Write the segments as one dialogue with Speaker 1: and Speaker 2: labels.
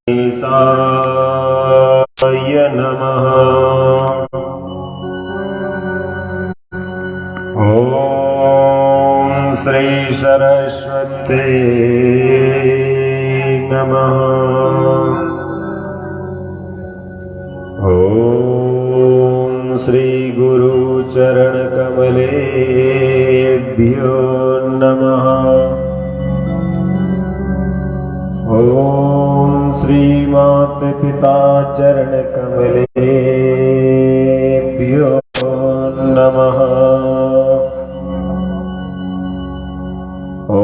Speaker 1: गणेशाय नमः। ॐ श्री सरस्वते नमः। ॐ श्री गुरुचरणकमलेभ्यो नमः। ॐ श्री माता पिता चरण कमलेभ्यो नमः। ॐ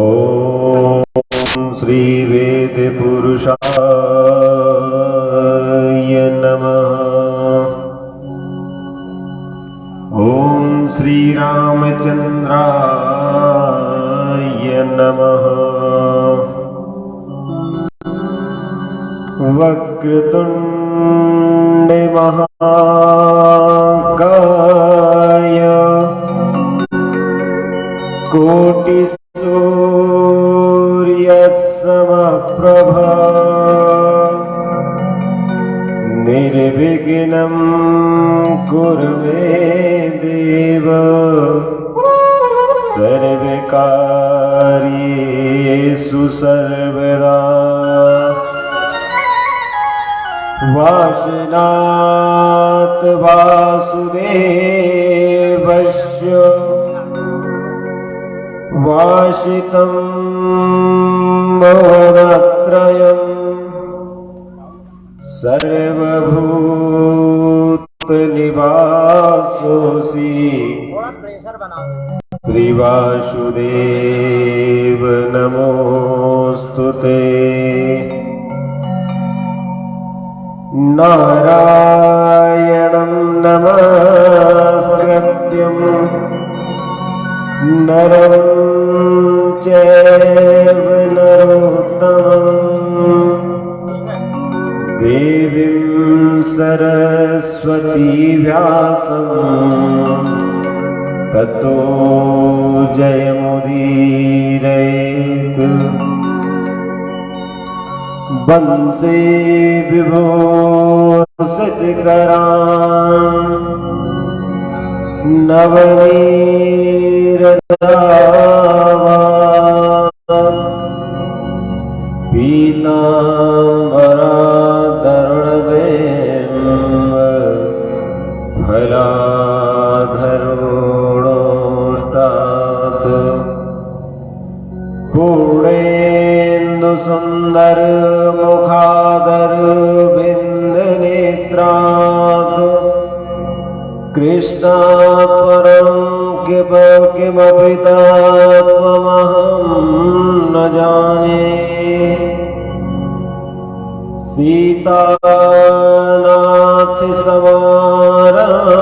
Speaker 1: श्री वेद पुरुषाय नमः। ॐ श्री रामचंद्राय नमः। वक्रतुंड महाकाय कोटि सूर्य समप्रभा निर्विघ्नं कुरु मे देव सर्वकार्येषु सर्वदा। वासनात् वासुदेवस्य वासितं मोहत्रयम् सर्वभूतनिवासोऽसि श्रीवासुदेव नमोऽस्तुते। नारायणं नमस्कृत्यं नरं चैव नरोत्तमं देवीं सरस्वती व्यासं ततो जयमुदीरयेत्। वंशे विभूषितकरान् नवनीरदावान् पीताम्बराधरणवें फलाधरोष्टात् पूर्णेन्दुसुन्दर मुखादर बिन्दनेत्रात् कृष्णात् परं किमपि तत्त्वमहं न जाने।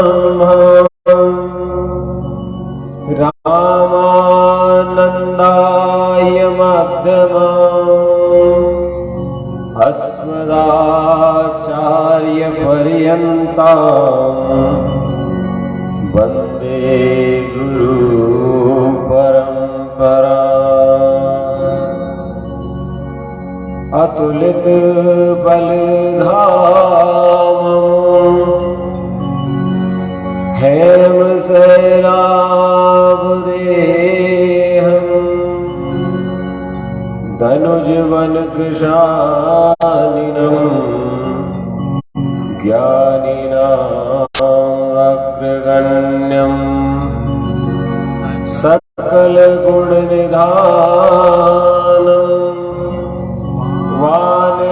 Speaker 1: सीतानाथसमारम्भं रामानन्दाय मध्यमाम् अस्मदाचार्यपर्यन्ताम् वन्दे गुरुपरम्पराम्। अतुलित बलधामम् हेमशैलाभदेहम् धनुजवनकृशालिनम् ज्ञानिनाम् अग्रगण्यम् सकलगुणनिधानम् वानराणामधीशम्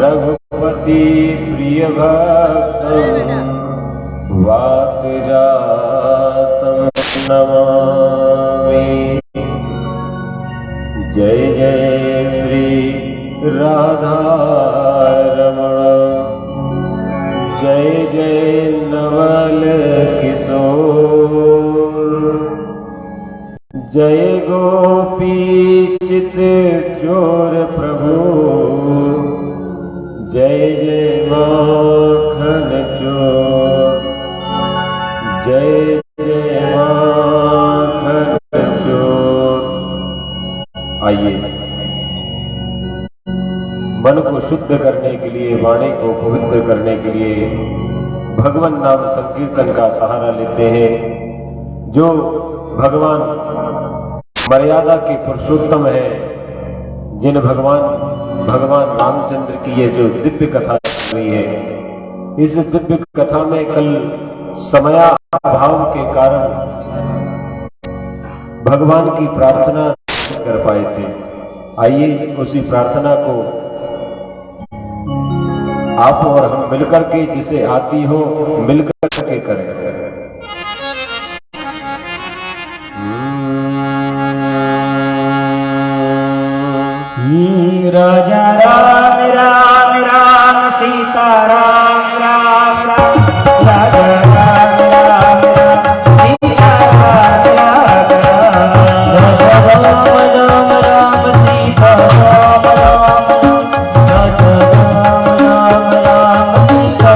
Speaker 1: रघुपति प्रियभक्तम् वातजातं नमामि। जय जय श्री राधारमण जय जय नवल किशोर जय गोपी चित चोर प्रभु जय जय माखन चोर जय जय माखन चोर आइए मन को शुद्ध करने के लिए, वाणी को पवित्र करने के लिए भगवान नाम संकीर्तन का सहारा लेते हैं। जो भगवान मर्यादा के पुरुषोत्तम है, जिन भगवान रामचंद्र की ये जो दिव्य कथा चल रही है, इस दिव्य कथा में कल समयाभाव के कारण भगवान की प्रार्थना नहीं कर पाए थे। आइए उसी प्रार्थना को आप और हम मिलकर के, जिसे आती हो मिलकर के करें।
Speaker 2: राजा राम राम राम सीता राम राम राम, राजा राम राम राम सीता राम राम राम, राजा राम राम सीता राम राम राम, राजा राम राम सीता राम राम राम, राजा राम राम सीता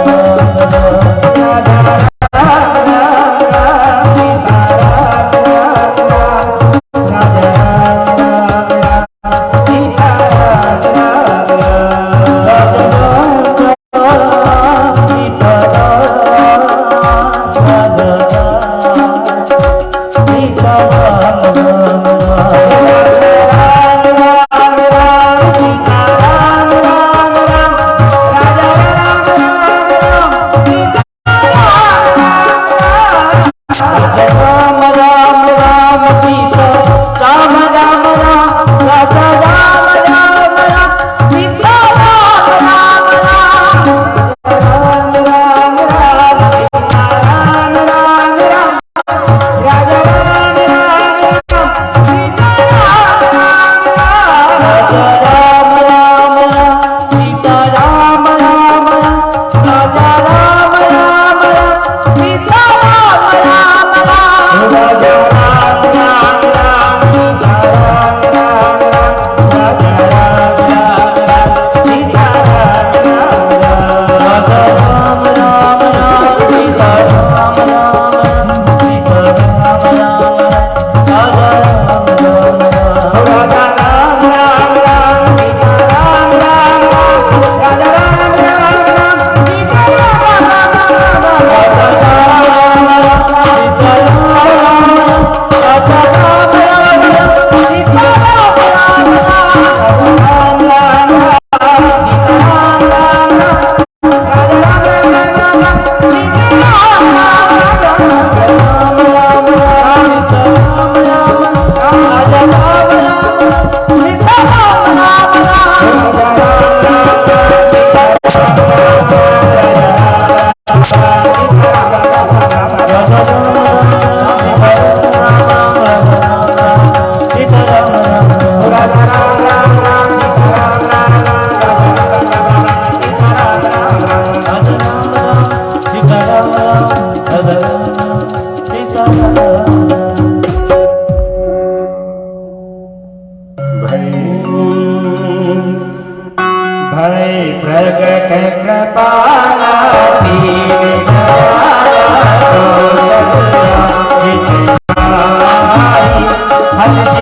Speaker 2: राम राम राम, राजा आया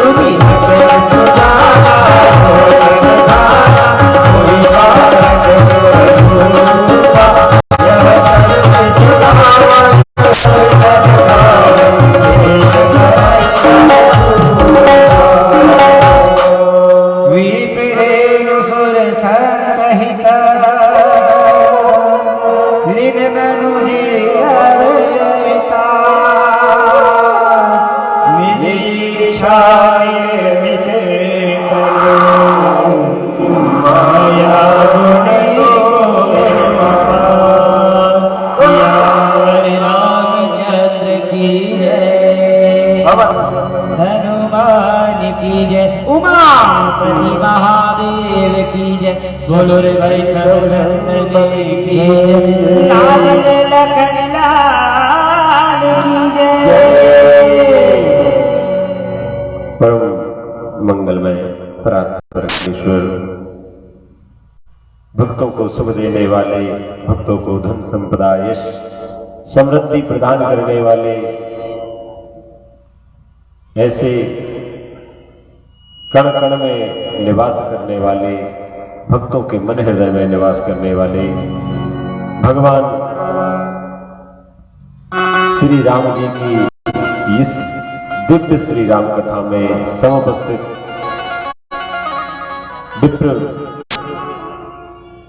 Speaker 2: तुम्ही सके सुजाना हो जगदाना कोई बात रूपा यह सर्व जुगावा विप्रेनु सुर संहित लीन मनुजी अवता निदीक्षा निर्मित तनु माया गुणी यावर रामचंद्र की जय हनुमान की जय उमापति महादेव की जय बोलो रे भाई सब संतने की जय लाल लखन लाल की जय।
Speaker 1: परम मंगलमय परमेश्वर भक्तों को सुख देने वाले, भक्तों को धन संपदा यश समृद्धि प्रदान करने वाले, ऐसे कण कण में निवास करने वाले, भक्तों के मन हृदय में निवास करने वाले भगवान श्री राम जी की इस दिव्य श्री राम कथा में समुपस्थित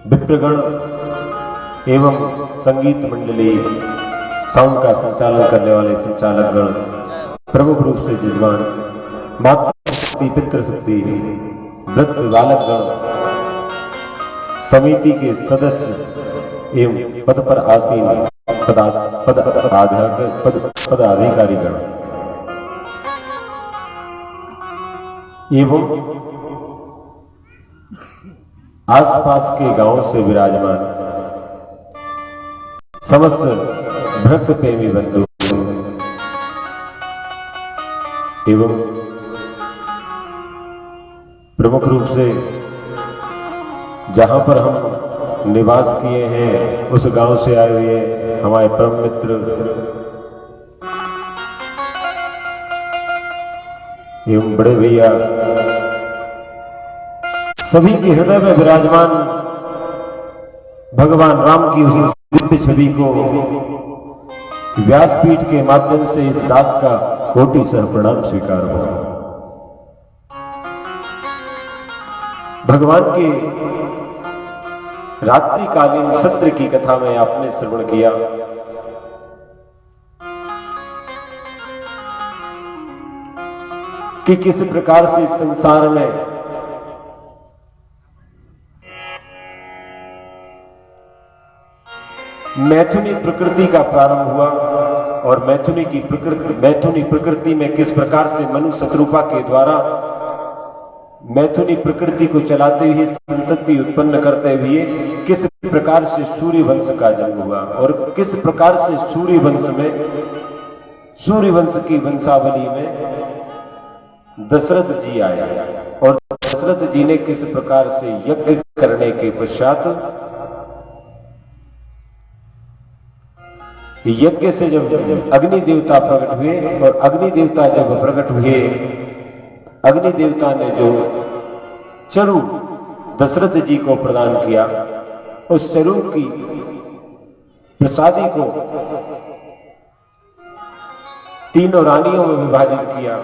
Speaker 1: विप्रगण एवं संगीत मंडली, साउंड का संचालन करने वाले संचालक गण, प्रमुख रूप से जजमान, मातृशक्ति, पितृशक्ति, वृद्ध बालक गण, समिति के सदस्य एवं पद पर आसीन पदाधिकारी गण एवं आसपास के गांवों से विराजमान समस्त भक्त प्रेमी बंधु एवं प्रमुख रूप से जहां पर हम निवास किए हैं उस गांव से आए हुए हमारे परम मित्र एवं बड़े भैया, सभी के हृदय में विराजमान भगवान राम की उसी दिव्य छवि को व्यासपीठ के माध्यम से इस दास का कोटि सह प्रणाम स्वीकार हो। भगवान के रात्रिकालीन सत्र की कथा में आपने श्रवण किया। कि किस प्रकार से इस संसार में मैथुनी प्रकृति का प्रारंभ हुआ और मैथुनी प्रकृति में किस प्रकार से मनु शत्रुपा के द्वारा मैथुनी प्रकृति को चलाते हुए संतति उत्पन्न करते हुए किस प्रकार से सूर्य वंश का जन्म हुआ और किस प्रकार से सूर्य वंश की वंशावली में दशरथ जी आए और दशरथ जी ने किस प्रकार से यज्ञ करने के पश्चात यज्ञ से जब अग्नि देवता प्रकट हुए और अग्नि देवता जब प्रकट हुए, अग्नि देवता ने जो चरु दशरथ जी को प्रदान किया, उस चरु की प्रसादी को तीनों रानियों में विभाजित किया।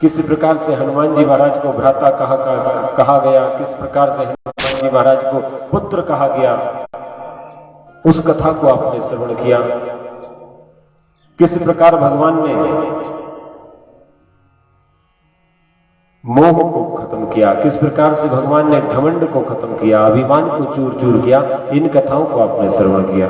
Speaker 1: किस प्रकार से हनुमान जी महाराज को भ्राता कहा गया, किस प्रकार से हनुमान जी महाराज को पुत्र कहा गया, उस कथा को आपने श्रवण किया। किस प्रकार भगवान ने मोह को खत्म किया, किस प्रकार से भगवान ने घमंड को खत्म किया, अभिमान को चूर चूर किया, इन कथाओं को आपने श्रवण किया।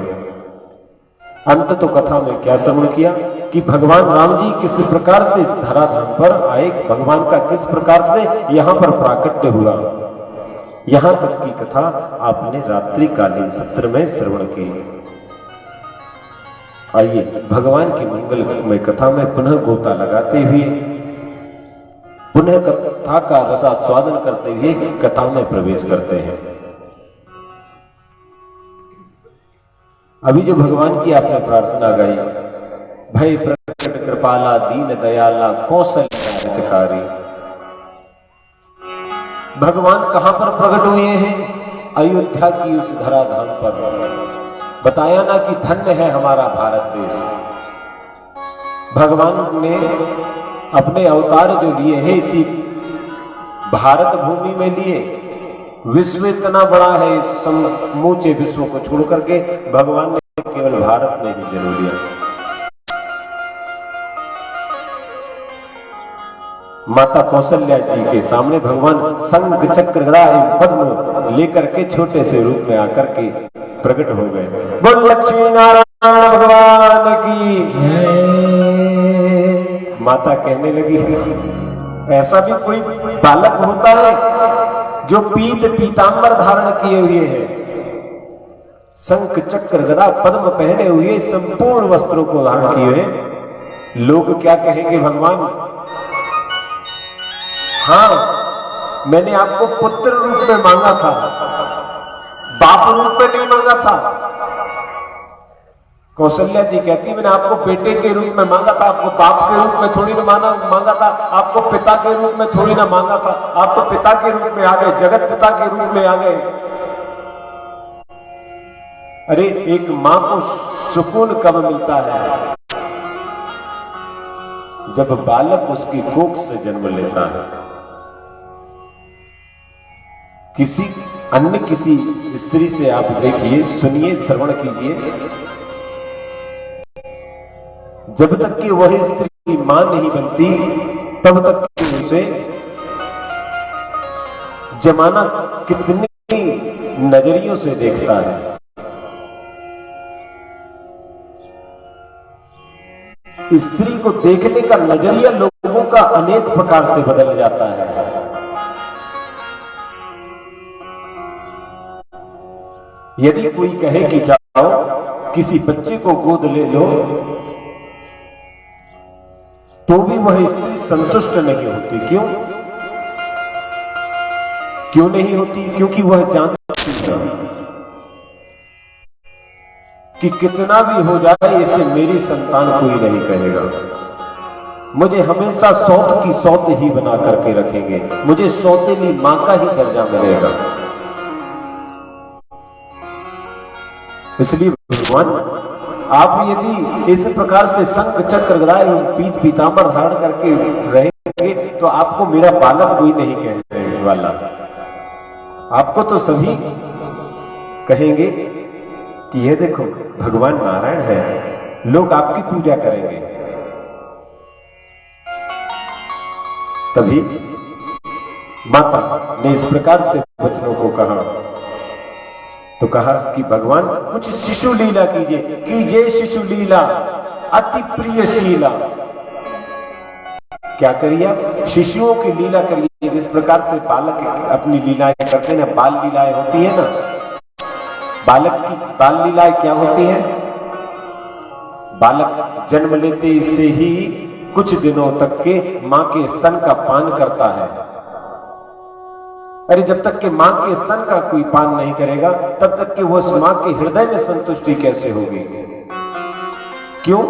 Speaker 1: अंत तो कथा में क्या श्रवण किया कि भगवान राम जी किस प्रकार से इस धराधाम पर आए, भगवान का किस प्रकार से यहां पर प्राकट्य हुआ, यहां तक की कथा आपने रात्रिकालीन सत्र में श्रवण की। आइए भगवान की मंगलमय कथा में पुनः गोता लगाते हुए, पुनः कथा का रसास्वादन करते हुए कथा में प्रवेश करते हैं। अभी जो भगवान की आपने प्रार्थना गाई, भय प्रकट कृपाला दीन दयाला कौशल हितकारी। भगवान कहां पर प्रकट हुए हैं? अयोध्या की उस धराधाम पर। बताया ना कि धन्य है हमारा भारत देश। भगवान ने अपने अवतार जो लिए हैं इसी भारत भूमि में लिए। विश्व इतना बड़ा है, इस समूचे विश्व को छोड़ करके भगवान ने केवल भारत में ही जन्म लिया। माता कौशल्या जी के सामने भगवान शंख चक्र गदा एवं पद्म लेकर के छोटे से रूप में आकर के प्रकट हो गए। बोल लक्ष्मी नारायण भगवान की जय। माता कहने लगी, ऐसा भी कोई बालक होता है जो पीतांबर धारण किए हुए है, शंख चक्र गदा पद्म पहने हुए संपूर्ण वस्त्रों को धारण किए हुए, लोग क्या कहेंगे भगवान? हाँ, मैंने आपको पुत्र रूप में मांगा था, बाप रूप में नहीं मांगा था। कौशल्या जी कहती, मैंने आपको बेटे के रूप में मांगा था, आपको बाप के रूप में थोड़ी ना मांगा था, आपको पिता के रूप में थोड़ी ना मांगा था। आप तो पिता के रूप में आ गए, जगत पिता के रूप में आ गए। अरे एक मां को सुकून कब मिलता है? जब बालक उसकी कोख से जन्म लेता है। किसी स्त्री से आप देखिए, सुनिए, श्रवण कीजिए, जब तक कि वह स्त्री मां नहीं बनती तब तक कि उसे जमाना कितने नजरियों से देखता है। स्त्री को देखने का नजरिया लोगों का अनेक प्रकार से बदल जाता है। यदि कोई कहे कि जाओ किसी बच्चे को गोद ले लो, तो भी वह स्त्री संतुष्ट नहीं होती। क्यों नहीं होती? क्योंकि वह जानती है कि कितना भी हो जाए इसे मेरी संतान कोई नहीं कहेगा। मुझे हमेशा सौत की सौत ही बना करके रखेंगे, मुझे सौतेली मां का ही दर्जा मिलेगा। इसलिए भगवान, आप यदि इस प्रकार से शंख चक्र गदा एवं पीतांबर धारण करके रहेंगे तो आपको मेरा बालक कोई नहीं कहने वाला। आपको तो सभी कहेंगे कि ये देखो भगवान नारायण है, लोग आपकी पूजा करेंगे। तभी माता ने इस प्रकार से वचनों को कहा, तो कहा कि भगवान कुछ शिशु लीला कीजिए शिशु लीला अति प्रिय शीला। क्या करिए आप? शिशुओं की लीला करिए। जिस प्रकार से बालक अपनी लीलाएं करते हैं, बाल लीलाएं होती है ना, बालक की बाल लीलाएं क्या होती है? बालक जन्म लेते से ही कुछ दिनों तक के मां के स्तन का पान करता है। अरे जब तक कि मां के स्तन का कोई पान नहीं करेगा तब तक कि वो उस मां के हृदय में संतुष्टि कैसे होगी? क्यों?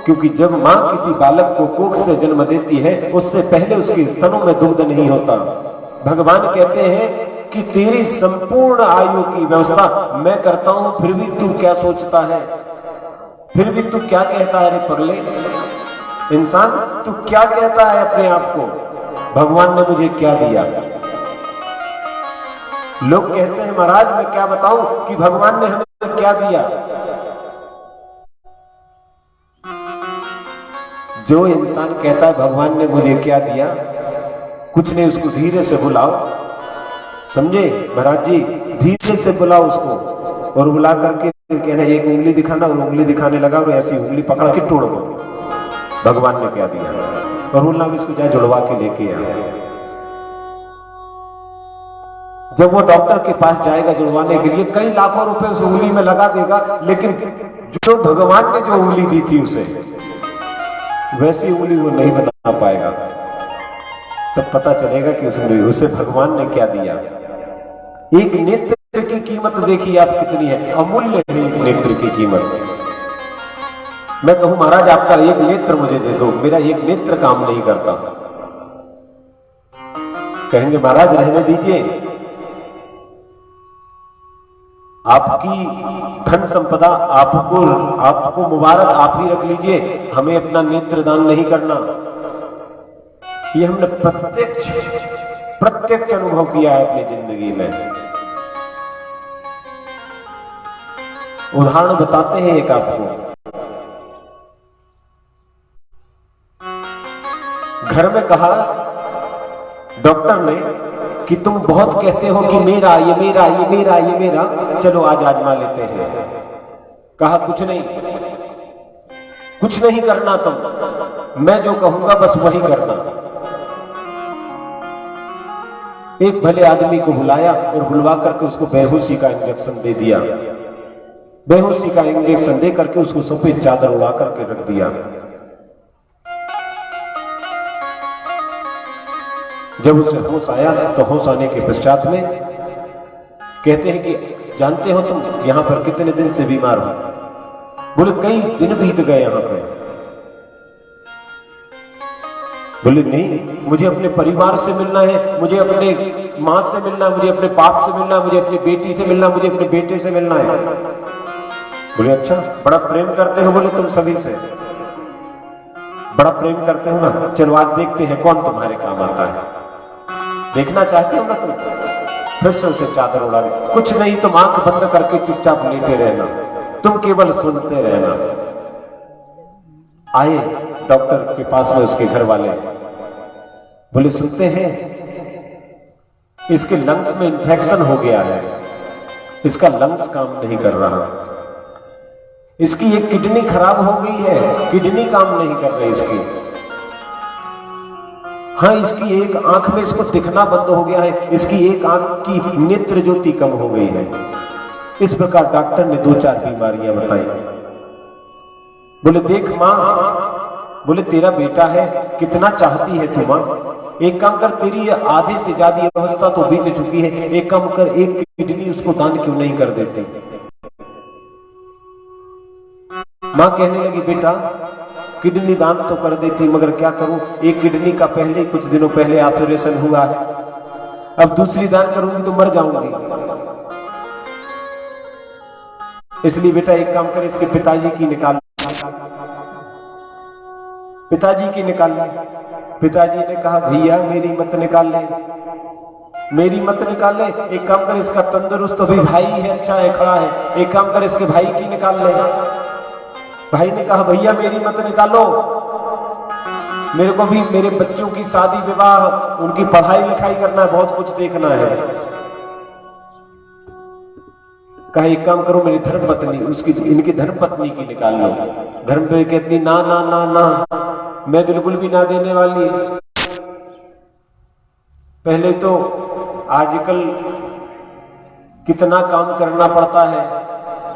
Speaker 1: क्योंकि जब मां किसी बालक को कोख से जन्म देती है उससे पहले उसके स्तनों में दुग्ध नहीं होता। भगवान कहते हैं कि तेरी संपूर्ण आयु की व्यवस्था मैं करता हूं, फिर भी तू क्या सोचता है? फिर भी तू क्या कहता है? रे पगले इंसान, तू क्या कहता है अपने आप को? भगवान ने मुझे क्या दिया? लोग कहते हैं महाराज मैं क्या बताऊं कि भगवान ने हमें क्या दिया। जो इंसान कहता है भगवान ने मुझे क्या दिया, कुछ नहीं, उसको धीरे से बुलाओ। समझे महाराज जी? धीरे से बुलाओ उसको और बुला करके कहना एक उंगली दिखाना, और उंगली दिखाने लगा और ऐसी उंगली पकड़ के तोड़ दो। भगवान ने क्या दिया? और बोलना इसको जाए जुड़वा के लेके आ। जब वो डॉक्टर के पास जाएगा जुड़वाने के लिए, कई लाखों रुपए उस उंगली में लगा देगा, लेकिन जो भगवान ने जो उंगली दी थी उसे, वैसी उंगली वो नहीं बना पाएगा। तब पता चलेगा कि उसे भगवान ने क्या दिया। एक नेत्र की कीमत देखिए आप कितनी है, अमूल्य है एक नेत्र की कीमत। मैं कहूं महाराज आपका एक नेत्र मुझे दे दो, मेरा एक नेत्र काम नहीं करता, कहेंगे महाराज रहने दीजिए, आपकी धन संपदा आपको मुबारक, आप ही रख लीजिए, हमें अपना नेत्र दान नहीं करना। ये हमने प्रत्यक्ष अनुभव किया है अपनी जिंदगी में। उदाहरण बताते हैं एक आपको। घर में कहा डॉक्टर ने कि तुम बहुत कहते हो कि मेरा ये मेरा ये मेरा ये मेरा, चलो आज आजमा लेते हैं। कहा कुछ नहीं करना तुम, मैं जो कहूंगा बस वही करना। एक भले आदमी को बुलाया और बुलवा करके उसको बेहोशी का इंजेक्शन दे दिया। बेहोशी का इंजेक्शन दे करके उसको सफेद चादर उड़ा करके रख दिया। जब उसे होश आया तो होश आने के पश्चात में कहते हैं कि जानते हो तुम यहां पर कितने दिन से बीमार हो? बोले कई दिन बीत गए यहां पे। बोले नहीं, मुझे अपने परिवार से मिलना है, मुझे अपने मां से मिलना है, मुझे अपने बाप से मिलना है, मुझे अपनी बेटी से मिलना है, मुझे अपने बेटे से मिलना है। बोले अच्छा, बड़ा प्रेम करते हो बोले तुम सभी से? बड़ा प्रेम करते हो ना, चलो आज देखते हैं कौन तुम्हारे काम आता है। देखना चाहते हो ना तुम? फिर से उसे चादर उड़ा दे। कुछ नहीं, तुम आंख बंद करके चुपचाप लेटे रहना, तुम केवल सुनते रहना। आए डॉक्टर के पास में उसके घर वाले, बोले सुनते हैं इसके लंग्स में इंफेक्शन हो गया है, इसका लंग्स काम नहीं कर रहा, इसकी एक किडनी खराब हो गई है, किडनी काम नहीं कर रही इसकी। हाँ, इसकी एक आंख में इसको दिखना बंद हो गया है, इसकी एक आंख की नेत्र ज्योति कम हो गई है। इस प्रकार डॉक्टर ने 2-4 बीमारियां बताई। बोले देख मां, बोले तेरा बेटा है, कितना चाहती है तू मां? एक काम कर, तेरी आधे से ज्यादा अवस्था तो बीत चुकी है, एक काम कर, एक किडनी उसको दान क्यों नहीं कर देती? मां कहने लगी बेटा किडनी दान तो कर देती, मगर क्या करूं, एक किडनी का पहले कुछ दिनों पहले ऑपरेशन हुआ है, अब दूसरी दान करूंगी तो मर जाऊंगी। इसलिए बेटा एक काम कर, इसके पिताजी की निकाल। पिताजी की निकाल ले। पिताजी ने कहा भैया मेरी मत निकाल ले, मेरी मत निकाल ले, एक काम कर, इसका तंदुरुस्त तो भी भाई है, अच्छा है, खड़ा है, एक काम कर इसके भाई की निकाल ले। भाई ने कहा भैया मेरी मत निकालो, मेरे को भी मेरे बच्चों की शादी विवाह, उनकी पढ़ाई लिखाई करना है, बहुत कुछ देखना है। कहा एक काम करो, मेरी धर्मपत्नी, उसकी इनकी धर्मपत्नी की निकाल लो। धर्मपत्नी कहती ना ना ना ना, मैं बिल्कुल भी ना देने वाली। पहले तो आजकल कितना काम करना पड़ता है,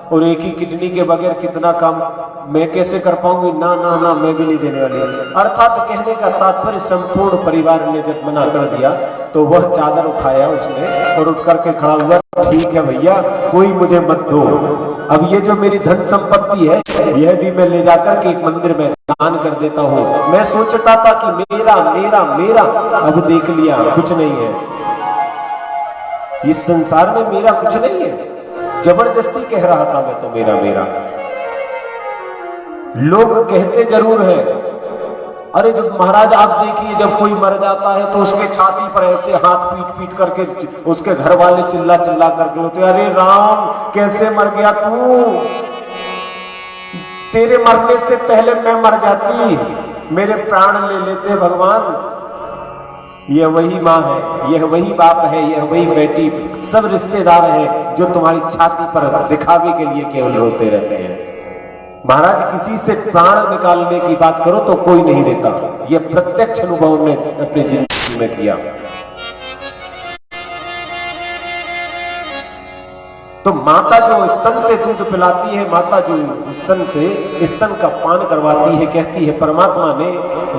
Speaker 1: और एक ही किडनी के बगैर कितना काम मैं कैसे कर पाऊंगी? ना ना ना, मैं भी नहीं देने वाली। अर्थात कहने का तात्पर्य संपूर्ण परिवार ने जब मना कर दिया तो वह चादर उठाया उसने और उठ करके खड़ा हुआ, ठीक है भैया कोई मुझे मत दो, अब ये जो मेरी धन संपत्ति है यह भी मैं ले जाकर के एक मंदिर में दान कर देता हूं। मैं सोचता था कि मेरा मेरा मेरा, अब देख लिया कुछ नहीं है, इस संसार में मेरा कुछ नहीं है। जबरदस्ती कह रहा था मैं तो मेरा मेरा। लोग कहते जरूर है, अरे जब महाराज आप देखिए जब कोई मर जाता है तो उसके छाती पर ऐसे हाथ पीट पीट करके उसके घर वाले चिल्ला चिल्ला करके रोते, अरे राम कैसे मर गया तू, तेरे मरने से पहले मैं मर जाती, मेरे प्राण ले लेते भगवान। यह वही माँ है, यह वही बाप है, यह वही बेटी, सब रिश्तेदार हैं जो तुम्हारी छाती पर दिखावे के लिए केवल रोते रहते हैं। महाराज किसी से प्राण निकालने की बात करो तो कोई नहीं देता, यह प्रत्यक्ष अनुभव ने अपनी जिंदगी में किया। तो माता जो स्तन से दूध पिलाती है, माता जो स्तन से स्तन का पान करवाती है, कहती है परमात्मा ने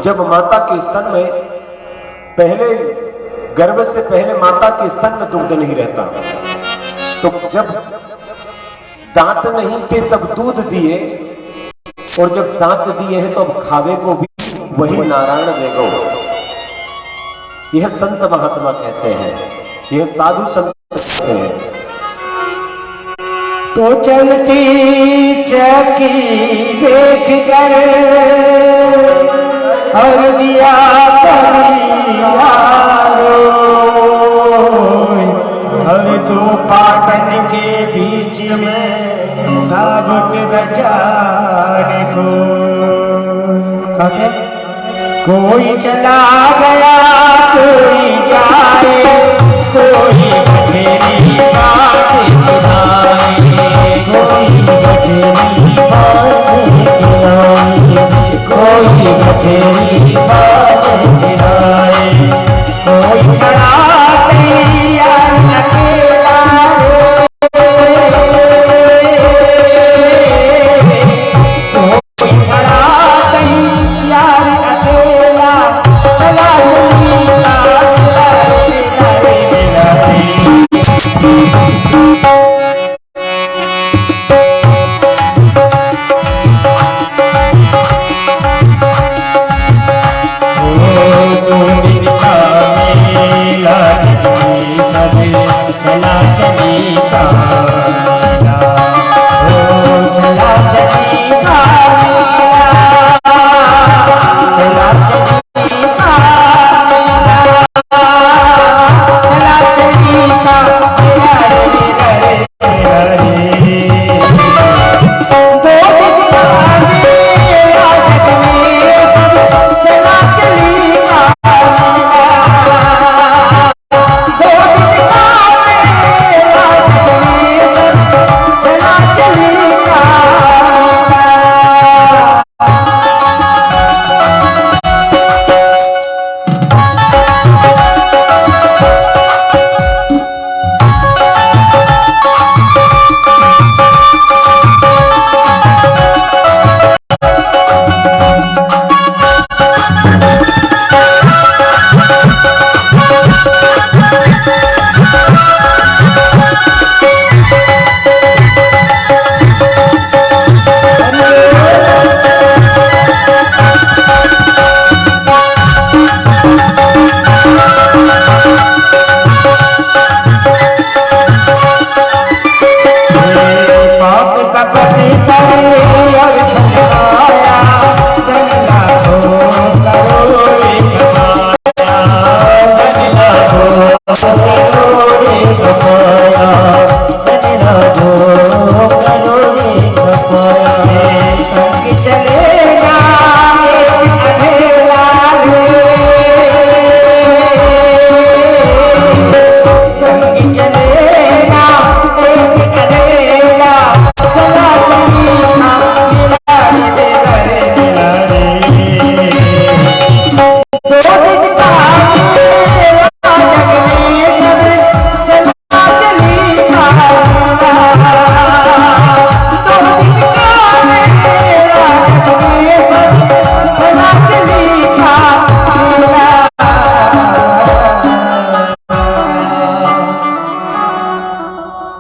Speaker 1: जब माता के स्तन में पहले गर्भ से पहले माता के स्तन में दुग्ध नहीं रहता, तो जब दांत नहीं थे तब दूध दिए, और जब दांत दिए हैं तो अब खावे को भी वही नारायण देगो। यह संत महात्मा कहते हैं, यह साधु संत कहते हैं।
Speaker 2: तो चलती चकी देख कर और दिया और दो पाटन के बीच में साबुत बचाने को कोई चला गया कोई जाए कोई बखेरी बात गिराए कोई बखेरी बात गिराए कोई बखेरी बात गिराए कोई खड़ा तैयार अकेला कोई खड़ा तैयार अकेला चला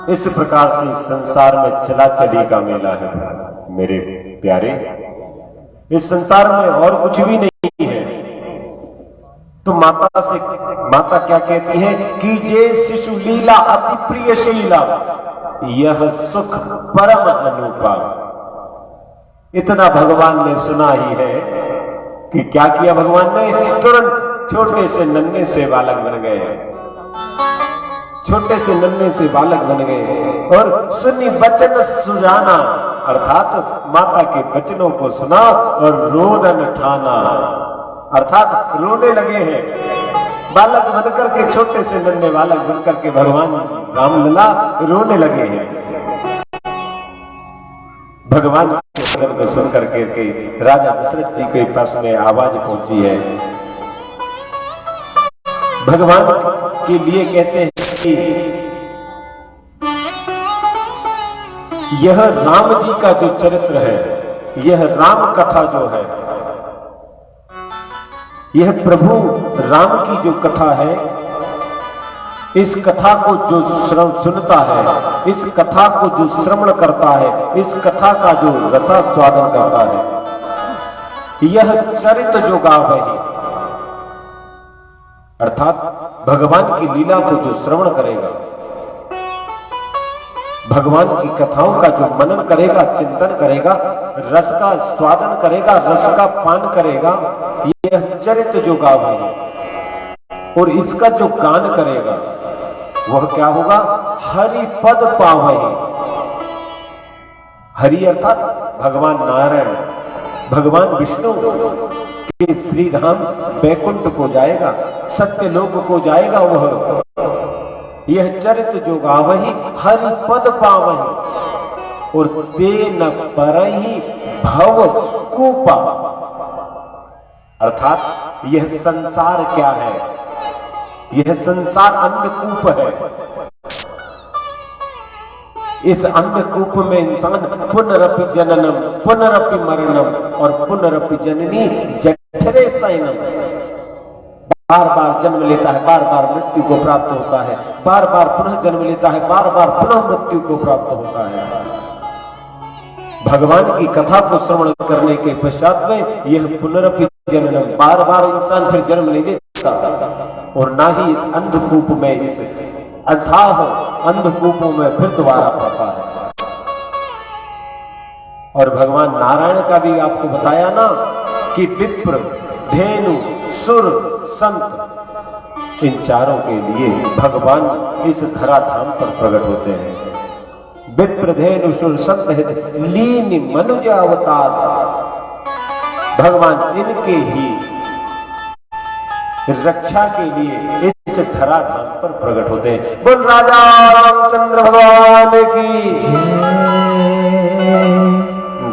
Speaker 1: इस प्रकार से संसार में चला चली का मेला है मेरे प्यारे। इस संसार में और कुछ भी नहीं है। तो माता क्या कहती है कि ये शिशु लीला अति प्रियशीला, यह सुख परम अनुपा। इतना भगवान ने सुना ही है कि क्या किया भगवान ने, तुरंत छोटे से नन्हे से बालक बन गए, छोटे से नन्हे से बालक बन गए और सुनी वचन सुजाना, अर्थात माता के वचनों को सुना और रोदन ठाना, अर्थात रोने लगे हैं। बालक बनकर के, छोटे से नन्हे बालक बनकर के भगवान रामलला रोने लगे हैं। भगवान के वचन को सुनकर के राजा दशरथ जी के पास में आवाज पहुंची है। भगवान के लिए कहते हैं कि यह राम जी का जो चरित्र है, यह राम कथा जो है, यह प्रभु राम की जो कथा है, इस कथा को जो सुनता है, इस कथा को जो श्रवण करता है, इस कथा का जो रसास्वादन करता है, यह चरित्र जो गाव है, अर्थात भगवान की लीला को जो श्रवण करेगा, भगवान की कथाओं का जो मनन करेगा, चिंतन करेगा, रस का स्वादन करेगा, रस का पान करेगा, यह चरित्र जो गावेगा और इसका जो गान करेगा वह क्या होगा? हरि पद पावहि। हरि अर्थात भगवान नारायण, भगवान विष्णु के श्रीधाम बैकुंठ को जाएगा, सत्यलोक को जाएगा। वह यह चरित्र जो गावहि हरि पद पावहि और ते न परहि भव कूपा। अर्थात यह संसार क्या है? यह संसार अंधकूप है। इस अंधकूप में इंसान पुनरपि जननम पुनरपि मरणम और पुनरपि जननी जठरे शयनम, बार बार जन्म लेता है, बार बार मृत्यु को प्राप्त होता है, बार बार पुनः जन्म लेता है, बार बार पुनः मृत्यु को प्राप्त होता है। भगवान की कथा को श्रवण करने के पश्चात में यह पुनरपि जननम, बार बार इंसान फिर जन्म ले लेता और ना ही इस अंधकूप में, इस अथाह अंधकूपों में फिर दोबारा पड़ता है। और भगवान नारायण का भी आपको बताया ना कि विप्र, धेनु, सुर, संत, इन चारों के लिए भगवान इस धराधाम पर प्रकट होते हैं। विप्र, धेनु, सुर, संत लीन मनुज अवतार, भगवान इनके ही रक्षा के लिए इस धराधाम पर प्रकट होते हैं। बोल राजा रामचंद्र भगवान की।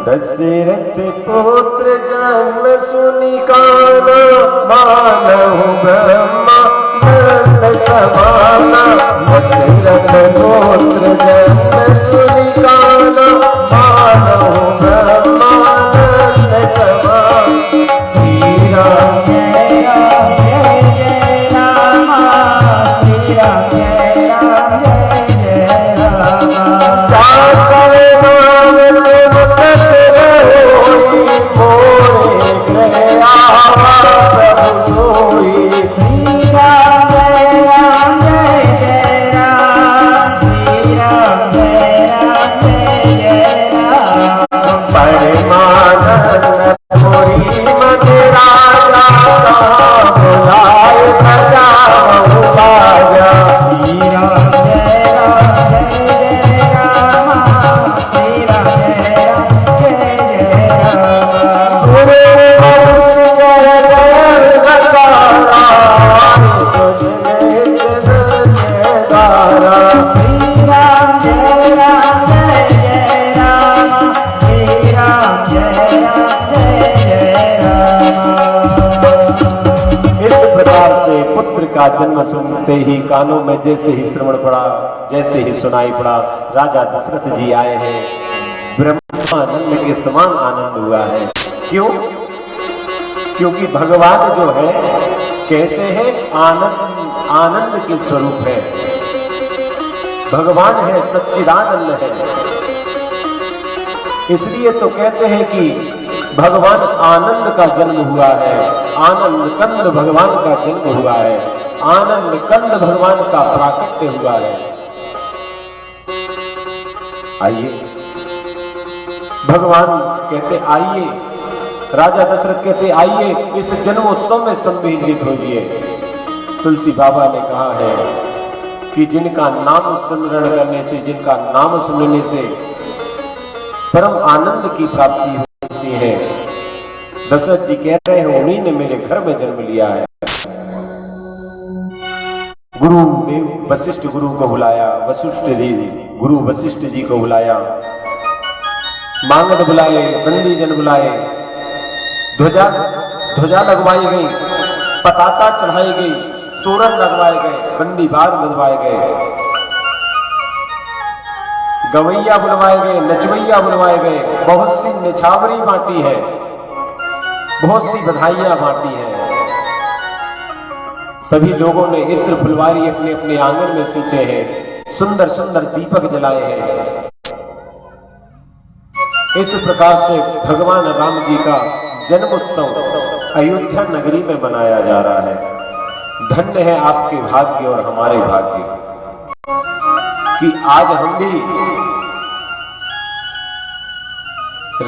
Speaker 1: दशरथ पुत्र जन्म सुनि काना, मानहु ब्रह्मा नंद समाना। दशरथ पुत्र जन्म सुनि काना, मानहु ब्रह्मा नंद समाना। श्री राम जय राम जय जय राम, श्री राम जय राम जय जय राम। का जन्म सुनते ही कानों में जैसे ही श्रवण पड़ा, जैसे ही सुनाई पड़ा, राजा दशरथ जी आए हैं। ब्रह्मानंद के समान आनंद हुआ है। क्यों? क्योंकि भगवान जो है कैसे है? आनंद, आनंद के स्वरूप है। भगवान है, सच्चिदानंद है। इसलिए तो कहते हैं कि भगवान आनंद का जन्म हुआ है, आनंद कंद भगवान का जन्म हुआ है, आनंद कंद भगवान का प्राकट्य हुआ है। आइए, भगवान कहते आइए, राजा दशरथ कहते आइए, इस जन्मोत्सव में सम्मिलित होइए। तुलसी बाबा ने कहा है कि जिनका नाम स्मरण करने से, जिनका नाम सुनने से परम आनंद की प्राप्ति होती है। दशरथ जी कह रहे हैं उन्हीं ने मेरे घर में जन्म लिया है। गुरु देव वशिष्ठ गुरु को बुलाया, वशिष्ठ जी गुरु वशिष्ठ जी को बुलाया, मांगद बुलाए, बंदी जन बुलाए, ध्वजा लगवाई गई, पताका चढ़ाई गई, तोरण लगवाए गए, बंदी बाग बजवाए गए, गवैया बुलवाए गए, नचवैया बुलवाए गए, बहुत सी निछावरी बांटी है, बहुत सी बधाइयां बांटी है। सभी लोगों ने इत्र फुलवारी अपने अपने आंगन में सींचे हैं, सुंदर सुंदर दीपक जलाए हैं। इस प्रकार से भगवान राम जी का जन्मोत्सव अयोध्या नगरी में मनाया जा रहा है। धन्य है आपके भाग्य और हमारे भाग्य कि आज हम भी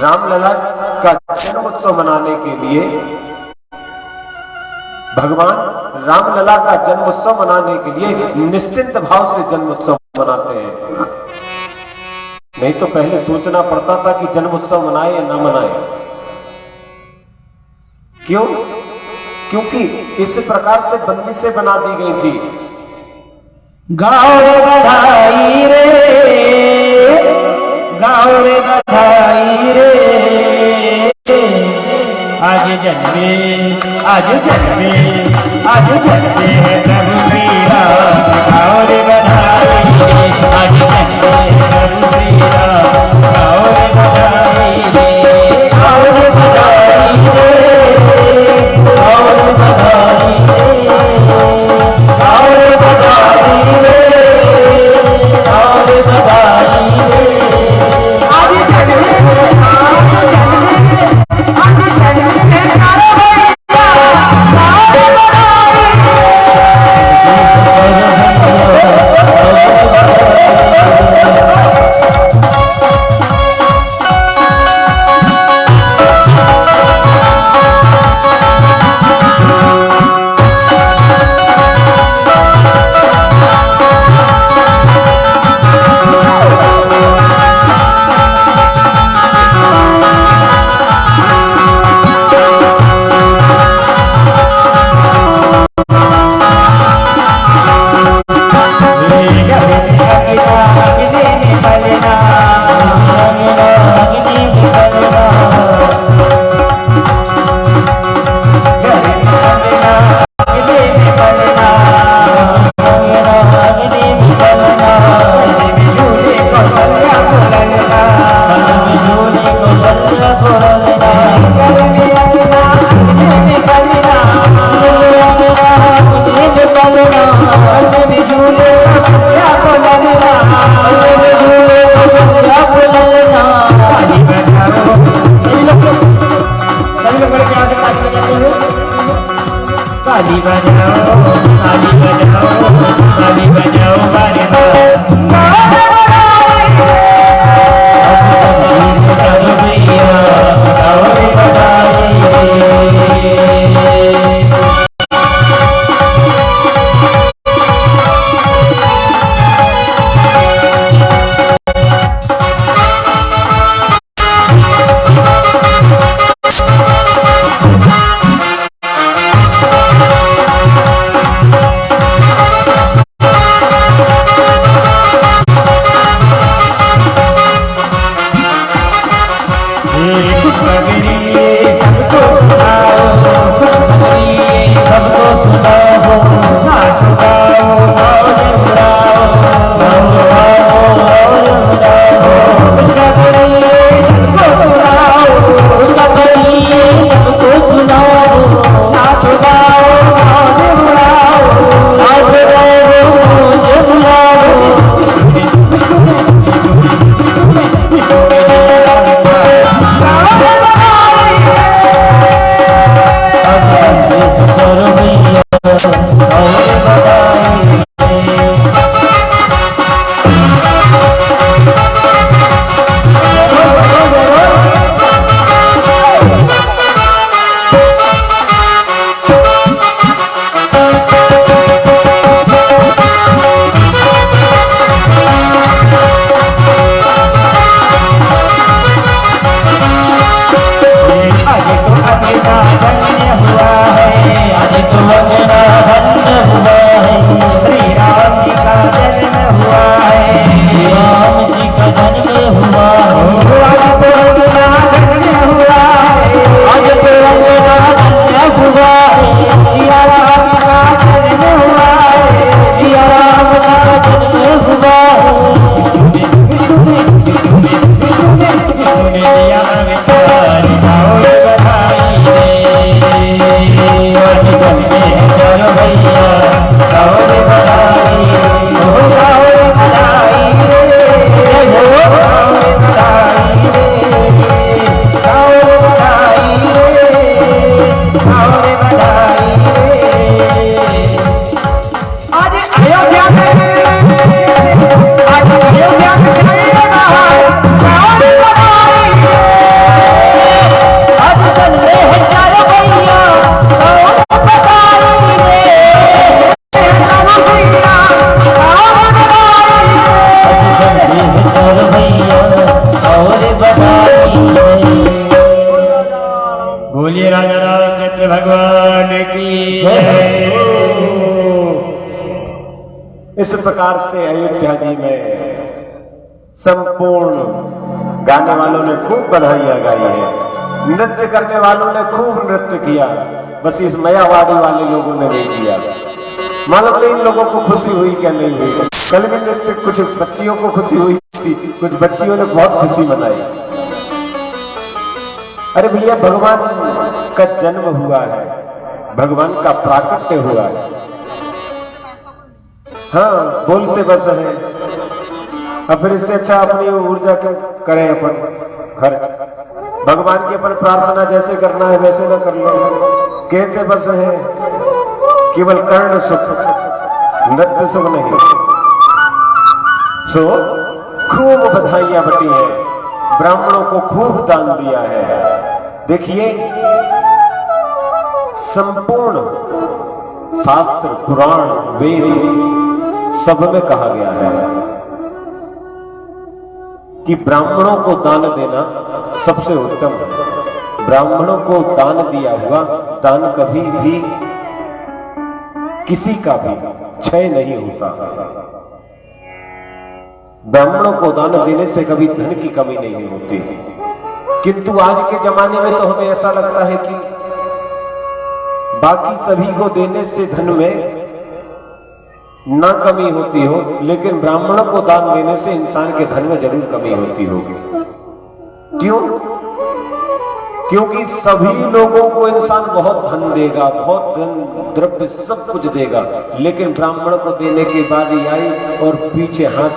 Speaker 1: रामलला का जन्मोत्सव मनाने के लिए, भगवान रामलला का जन्मोत्सव मनाने के लिए निश्चिंत भाव से जन्मोत्सव मनाते हैं। नहीं तो पहले सोचना पड़ता था कि जन्मोत्सव मनाए या ना मनाए। क्यों? क्योंकि इस प्रकार से बंदी से बना दी गई थी।
Speaker 2: गाओ रे बधाई रे, गाओ रे बधाई रे, आज जन्मे, आज जन्मे, आज जन्मे है प्रभु श्री राम। गाओ रे बधाई रे, आज जन्मे है प्रभु श्री राम। गाओ रे बधाई रे, गाओ रे बधाई रे, गाओ रे बधाई रे, गाओ रे बधाई रे, गाओ रे बधाई रे। आज जन्मे, आज जन्मे, आज जन्मे गाओ भैया, गाओ रे बधाई ताली बजाओ, ताली बजाओ, ताली बजाओ बारे बार। गाओ भैया, गाओ रे बधाई रे। धन्य हुआ है, आज तो मेरा धन्य हुआ
Speaker 1: इस प्रकार से अयोध्या जी में संपूर्ण गाने वालों ने खूब बधाइयां गाई है, नृत्य करने वालों ने खूब नृत्य किया, बस इस मयावाड़ी वाले लोगों ने नहीं किया। मालूम नहीं इन लोगों को खुशी हुई क्या नहीं हुई। कल भी नृत्य कुछ बच्चियों को खुशी हुई थी, कुछ बच्चियों ने बहुत खुशी मनाई। अरे भैया, भगवान का जन्म हुआ है, भगवान का प्राकट्य हुआ है। हाँ, बोलते बस है, अब फिर इससे अच्छा अपनी ऊर्जा क्यों करें अपन घर। भगवान की अपन प्रार्थना जैसे करना है वैसे ना कर लो। कहते बस है केवल कर्ण सुख, नृत्य सुख नहीं। सो खूब बधाइयां बटी है, ब्राह्मणों को खूब दान दिया है। देखिए, संपूर्ण शास्त्र, पुराण, वेद सब में कहा गया है कि ब्राह्मणों को दान देना सबसे उत्तम है। ब्राह्मणों को दान दिया हुआ दान कभी भी किसी का भी क्षय नहीं होता। ब्राह्मणों को दान देने से कभी धन की कमी नहीं होती। किंतु आज के जमाने में तो हमें ऐसा लगता है कि बाकी सभी को देने से धन में ना कमी होती हो, लेकिन ब्राह्मणों को दान देने से इंसान के धन में जरूर कमी होती होगी। क्यों? क्योंकि सभी लोगों को इंसान बहुत धन देगा, बहुत धन द्रव्य सब कुछ देगा, लेकिन ब्राह्मण को देने के बाद ही आई और पीछे हाथ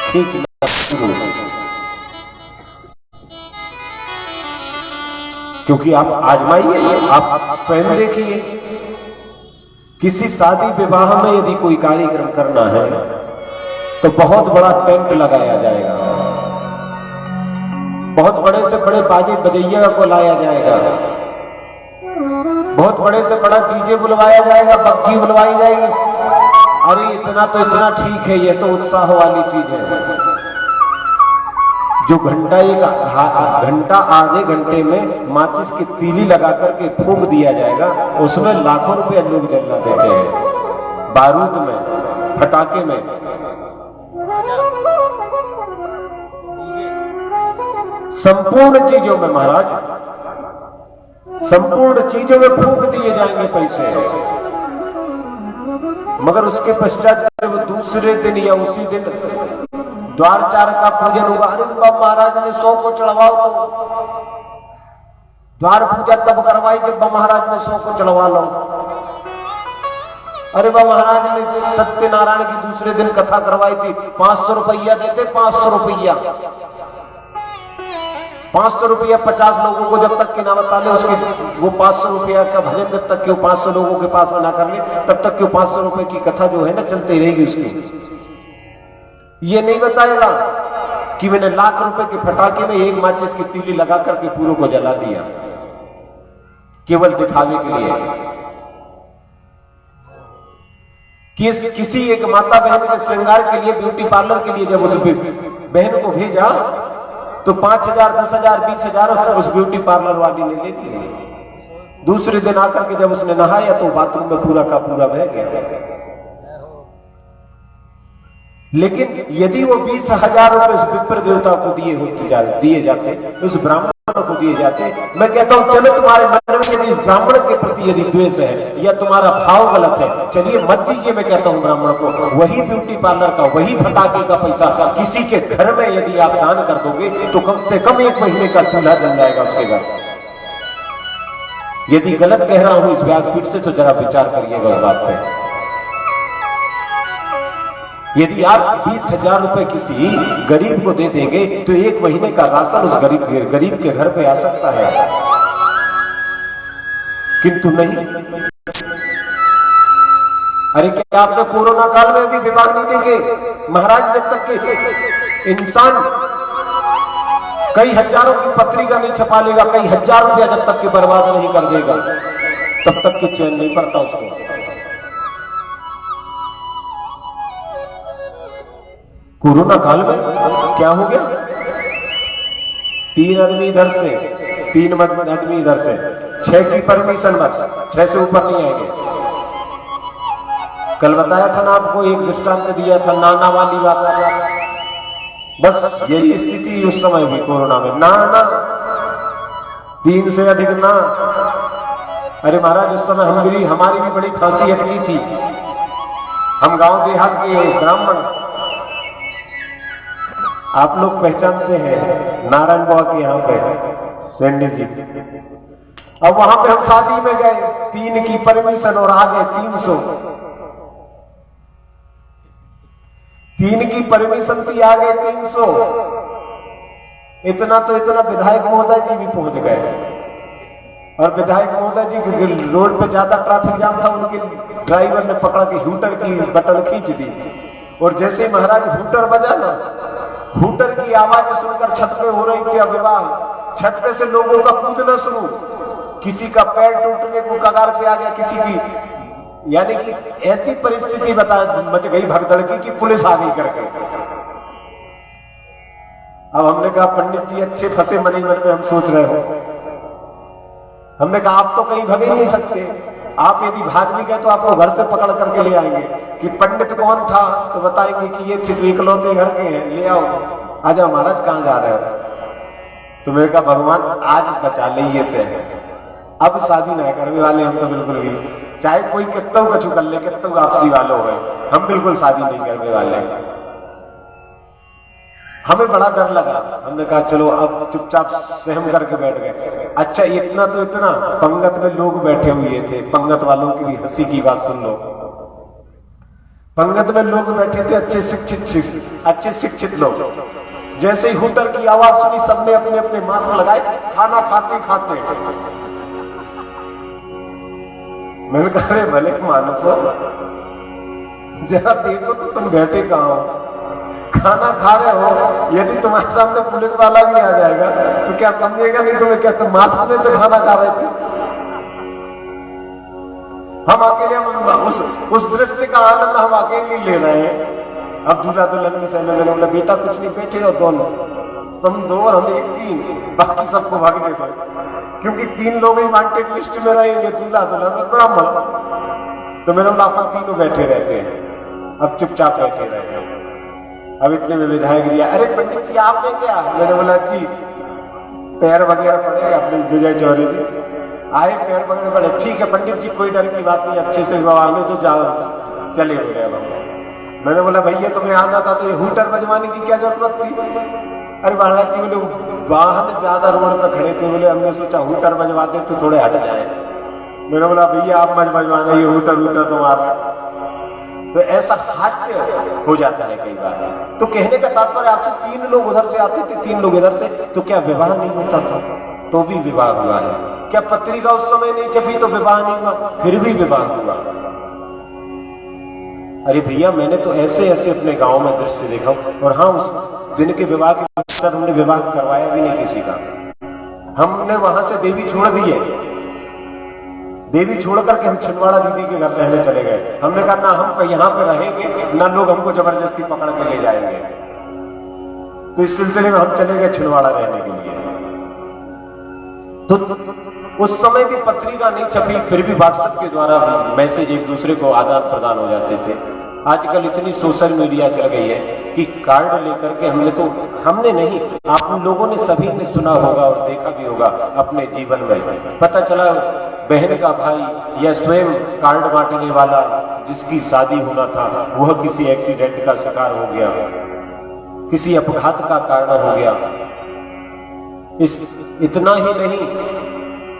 Speaker 1: खींचना शुरू। क्योंकि आप आजमाइए, आप स्वयं देखिए, किसी शादी विवाह में यदि कोई कार्यक्रम करना है तो बहुत बड़ा टेंट लगाया जाएगा, बहुत बड़े से बड़े बाजे बजैया को लाया जाएगा, बहुत बड़े से बड़ा डीजे बुलवाया जाएगा, बग्घी बुलवाई जाएगी। अरे इतना तो इतना ठीक है, ये तो उत्साह वाली चीज है। जो घंटा घंटा आधे घंटे में माचिस की तीली लगा करके फूंक दिया जाएगा, उसमें लाखों रुपया लोग जलना देते हैं। बारूद में, फटाके में, संपूर्ण चीजों में महाराज, संपूर्ण चीजों में फूंक दिए जाएंगे पैसे। मगर उसके पश्चात जब दूसरे दिन या उसी दिन द्वार चार का पूजन होगा, अरे बाबा महाराज ने 100 को चढ़वाओ, तो द्वार पूजा तब करवाई जब बाबा महाराज ने 100 को चढ़वा लो। अरे बाबा महाराज ने सत्यनारायण की दूसरे दिन कथा करवाई थी, 500 रुपया देते, 500 रुपया, 500 रुपया 50 लोगों को जब तक कि ना बता ले, उसके वो 500 रुपया का भजन जब तक कि वो 500 लोगों के पास में ना कर ले, तब तक कि वो 500 रुपए की कथा जो है ना चलती रहेगी उसकी। ये नहीं बताएगा कि मैंने लाख रुपए के फटाके में एक माचिस की तीली लगा करके पूरों को जला दिया, केवल दिखावे के लिए। किसी एक माता बहन के श्रृंगार के लिए, ब्यूटी पार्लर के लिए जब उस बहन को भेजा तो 5,000, 10,000, 20,000 उस ब्यूटी पार्लर वाली ने ले लिया। दूसरे दिन आकर के जब उसने नहाया तो बाथरूम में पूरा का पूरा बह गया। लेकिन यदि वो 20,000 रुपए उस विप्र देवता को दिए जाते, उस ब्राह्मण को दिए जाते, मैं कहता हूं चलो तुम्हारे मन में यदि ब्राह्मण के प्रति यदि द्वेष है या तुम्हारा भाव गलत है, चलिए मत दीजिए। मैं कहता हूं ब्राह्मण को वही ब्यूटी पार्लर का, वही फटाके का पैसा किसी के घर में यदि आप दान कर दोगे तो कम से कम 1 महीने का चूल्हा जल जाएगा उसके घर। यदि गलत कह रहा हूं इस व्यासपीठ से तो जरा विचार करिएगा उस बात पे। यदि आप 20,000 रुपए किसी गरीब को दे देंगे तो 1 महीने का राशन उस गरीब के घर पे आ सकता है, किंतु नहीं। अरे क्या आपने कोरोना काल में भी विवाह नहीं देंगे महाराज? जब तक के इंसान कई हजारों की पत्रिका नहीं छपा लेगा, कई हजार रुपया जब तक के बर्बाद नहीं कर देगा, तब तक के चैन नहीं पड़ता उसको। कोरोना काल में क्या हो गया? 3 आदमी इधर से, 3 आदमी इधर से, 6 की परमिशन बस, 6 से ऊपर नहीं आएंगे। कल बताया था ना आपको, एक दृष्टांत दिया था नाना वाली बात। बस यही स्थिति उस समय भी कोरोना में, नाना 3 से अधिक ना। अरे महाराज उस समय हमारी भी बड़ी फांसी अटकी थी। हम गांव देहात के ब्राह्मण, आप लोग पहचानते हैं नारायण बुआ के यहाँ पे सेंडी जी। अब वहां पे हम शादी में गए, 3 की परमिशन और आ गए 300। 3 की परमिशन थी, आ गए 300। इतना तो इतना विधायक महोदय जी भी पहुंच गए। और विधायक महोदय जी के रोड पे ज्यादा ट्रैफिक जाम था, उनके ड्राइवर ने पकड़ा के हूटर की बटन खींच दी। और जैसे महाराज हूटर बजा ना, हूटर की आवाज सुनकर छत पे हो रही थी विवाह, छत पे से लोगों का कूदना शुरू, किसी का पैर टूटने को कगार पे आ गया, किसी की, यानी कि ऐसी परिस्थिति मच गई भगदड़ की पुलिस आ गई करके। अब हमने कहा पंडित जी अच्छे फंसे मन ही मन में हम सोच रहे हो। हमने कहा आप तो कहीं भग ही नहीं सकते, आप यदि भाग भी गए तो आपको घर से पकड़ करके ले आएंगे। कि पंडित कौन था तो बताएंगे कि ये तो इकलौते घर के हैं, ले आओ। आजा महाराज कहां जा रहे हो? तो मैंने कहा भगवान आज बचा लिए थे, अब शादी नहीं करने वाले हम तो बिल्कुल भी, चाहे कोई कितना कछु कर ले, कितना आपसी वालों है, हम बिल्कुल शादी नहीं करने वाले। हमें बड़ा डर लगा, हमने कहा चलो अब चुपचाप सहम करके बैठ गए। अच्छा इतना तो इतना, पंगत में लोग बैठे हुए थे, पंगत वालों की भी हंसी की बात सुन लो। पंगत में लोग बैठे थे अच्छे शिक्षित लोग। जैसे ही हूटर की आवाज सुनी सबने अपने अपने मास्क लगाए, खाना खाते खाते। मैंने कहा अरे भले मानसो, जरा देखो तो तुम बैठे कहां हो, खाना खा रहे हो। यदि तुम्हारे सामने पुलिस वाला भी आ जाएगा तो क्या समझेगा नहीं तुम्हें, क्या तुम मास्क में से खाना खा रहे थे? हम अकेले उस दृश्य का आनंद हम अकेले ले रहे हैं। अब दूल्हा दुल्हन में से मैंने बोला बेटा कुछ नहीं, बैठे रहो दोनों, तुम 2 और हम 1-3, बाकी सबको भागने दो, क्योंकि 3 लोग ही वांटेड लिस्ट में रहेंगे, दूल्हा दुल्हन और ब्राह्मण। तो मैंने बोला अपन तीनों बैठे रहते हैं, अब चुपचाप बैठे रहे हैं। अब इतने में विधायक दिया, अरे पंडित जी आपने क्या? मैंने बोला जी पैर वगैरह पड़े, अपने विजय चौधरी जी आए, पैर वगैरह पड़े, ठीक है पंडित जी कोई डर की बात नहीं, अच्छे से विवाह में तो जाओ, चले बोले। अब मैंने बोला भैया तुम्हें आना था तो ये हूटर बजवाने की क्या जरूरत थी? अरे महाराज जी बोले वाहन ज्यादा रोड पर खड़े थे, बोले हमने सोचा हूटर बजवा दे तो थोड़े हट जाए। मैंने बोला भैया आप मत बजवाना, ये हूटर तुम्हारा। तो ऐसा हास्य हो जाता है कई बार। तो कहने का तात्पर्य आपसे 3 लोग उधर से आते थे, 3 लोग इधर से, तो क्या विवाह नहीं होता था? तो भी विवाह हुआ है। क्या पत्रिका उस समय नहीं छपी तो विवाह नहीं हुआ? फिर भी विवाह हुआ। अरे भैया मैंने तो ऐसे ऐसे अपने गांव में दृश्य देखा। और हाँ, उस दिन के विवाह के बाद हमने विवाह करवाया भी नहीं किसी का। हमने वहां से देवी छोड़ दी है, देवी छोड़ करके हम छिंदवाड़ा दीदी के घर रहने चले गए। हमने कहा ना हम यहाँ पे रहेंगे, ना लोग हमको जबरदस्ती पकड़ के ले जाएंगे। तो इस सिलसिले में हम चले गए छिंदवाड़ा रहने के लिए। तो उस समय भी पत्रिका नहीं छपी, फिर भी व्हाट्सएप के द्वारा मैसेज एक दूसरे को आदान प्रदान हो जाते थे। आजकल इतनी सोशल मीडिया चल गई है कि कार्ड लेकर के हमने नहीं, आप लोगों ने सभी ने सुना होगा और देखा भी होगा अपने जीवन में। पता चला बहन का भाई या स्वयं कार्ड बांटने वाला जिसकी शादी होना था वह किसी एक्सीडेंट का शिकार हो गया, किसी अपघात का कारण हो गया। इतना ही नहीं,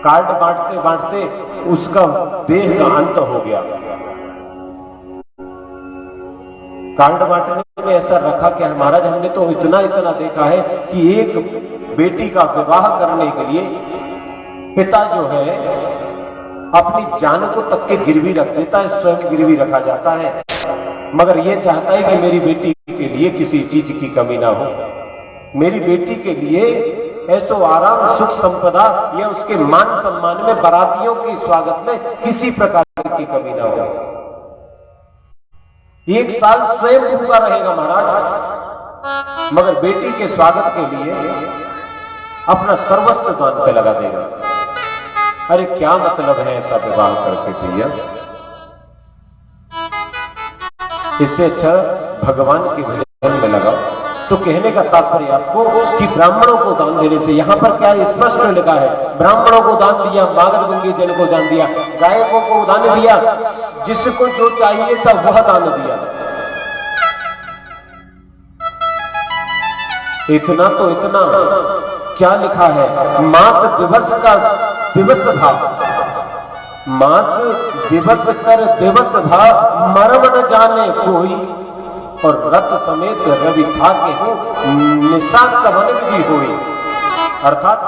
Speaker 1: कार्ड बांटते बांटते उसका देह का अंत हो गया। कार्ड बांटने में ऐसा रखा कि महाराज हमने तो इतना इतना देखा है कि एक बेटी का विवाह करने के लिए पिता जो है अपनी जान को तक के गिरवी रख देता है, स्वयं गिरवी रखा जाता है, मगर यह चाहता है कि मेरी बेटी के लिए किसी चीज की कमी ना हो, मेरी बेटी के लिए ऐसो आराम सुख संपदा या उसके मान सम्मान में बारातियों के स्वागत में किसी प्रकार की कमी ना हो। 1 साल स्वयं भूखा रहेगा महाराज, मगर बेटी के स्वागत के लिए अपना सर्वस्व दान पे लगा देगा। अरे क्या मतलब है ऐसा विवाह करके भैया? इससे अच्छा भगवान के भजन में लगाओ। तो कहने का तात्पर्य आपको कि ब्राह्मणों को दान देने से, यहां पर क्या स्पष्ट लिखा है, ब्राह्मणों को दान दिया, मागध गंगे जन को दान दिया, गायकों को दान दिया, जिसको जो चाहिए था वह दान दिया। इतना तो इतना क्या लिखा है, मास दिवस का दिवस भाव, मास दिवस कर दिवस भाव, मरम न जाने कोई, और रथ समेत रवि था के हो, निशा कवन विधि होई। अर्थात